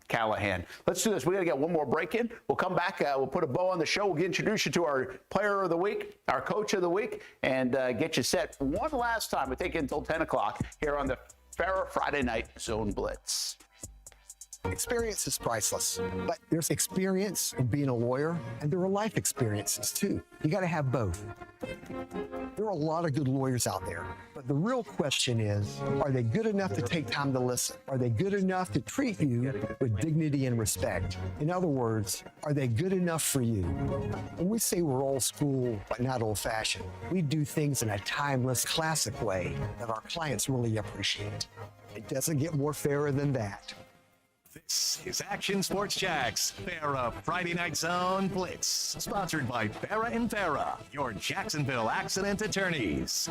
Callahan. Let's do this. We got to get one more break in. We'll come back. We'll put a bow on the show. We'll introduce you to our player of the week, our coach of the week, and get you set one last time. We take you until 10 o'clock here on the Farah Friday Night Zone Blitz. Experience is priceless, but there's experience in being a lawyer, and there are life experiences too. You got to have both. There are a lot of good lawyers out there, but the real question is, are they good enough to take time to listen? Are they good enough to treat you with dignity and respect? In other words, are they good enough for you? When we say we're old school but not old-fashioned, we do things in a timeless, classic way that our clients really appreciate. It doesn't get more fairer than that. This is Action Sports Jacks, Farah Friday Night Zone Blitz, sponsored by Farah and Farah, your Jacksonville accident attorneys.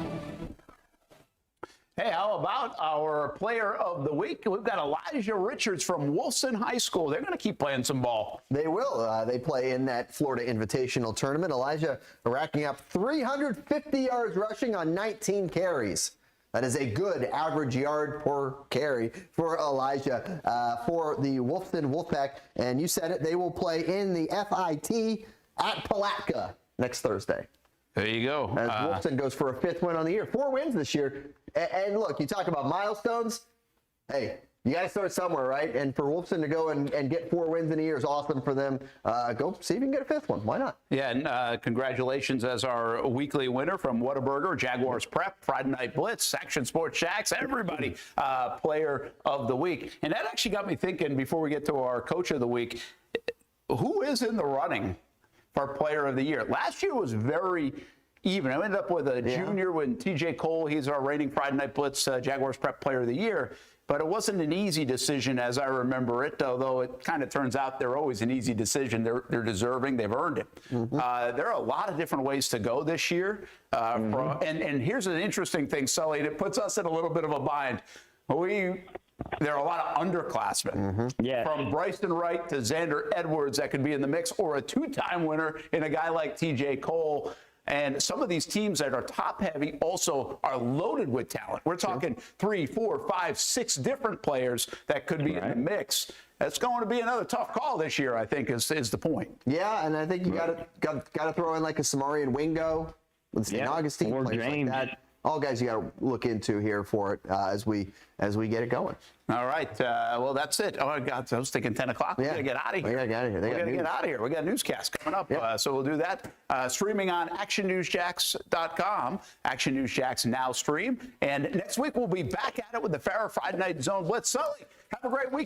Hey, how about our player of the week? We've got Elijah Richards from Wolfson High School. They're going to keep playing some ball. They will. They play in that Florida Invitational Tournament. Elijah racking up 350 yards rushing on 19 carries. That is a good average yard per carry for Elijah for the Wolfson Wolfpack. And you said it, they will play in the FIT at Palatka next Thursday. There you go. As Wolfson goes for a 5th win on the year. 4 wins this year. And look, you talk about milestones. Hey, you got to start somewhere, right? And for Wolfson to go and get 4 wins in a year is awesome for them. Go see if you can get a 5th one. Why not? Yeah, and congratulations as our weekly winner from Whataburger, Jaguars Prep, Friday Night Blitz, Action Sports Jacks, everybody, player of the week. And that actually got me thinking before we get to our coach of the week, who is in the running for player of the year? Last year was very even. I ended up with a junior when TJ Cole, he's our reigning Friday Night Blitz Jaguars Prep player of the year. But it wasn't an easy decision as I remember it, although it kind of turns out they're always an easy decision. They're deserving. They've eurned it. There are a lot of different ways to go this year. And here's an interesting thing, Sully, and it puts us in a little bit of a bind. There are a lot of underclassmen. From Bryson Wright to Xander Edwards that could be in the mix, or a 2-time winner in a guy like TJ Cole. And some of these teams that are top heavy also are loaded with talent. We're talking 3, 4, 5, 6 different players that could be in the mix. It's going to be another tough call this year, I think, is the point. Yeah, and I think you got to throw in like a Samarian Wingo with St. Augustine, or players James. like that. All guys you got to look into here for it as we get it going. All right. Well, that's it. Oh, God. I was thinking 10 o'clock. We got to get out of here. We got to get out of here. We got to get out of here. We got a newscast coming up. So we'll do that. Streaming on actionnewsjacks.com. Action News Jacks now stream. And next week, we'll be back at it with the Farah Friday Night Zone Blitz. Sully, have a great weekend.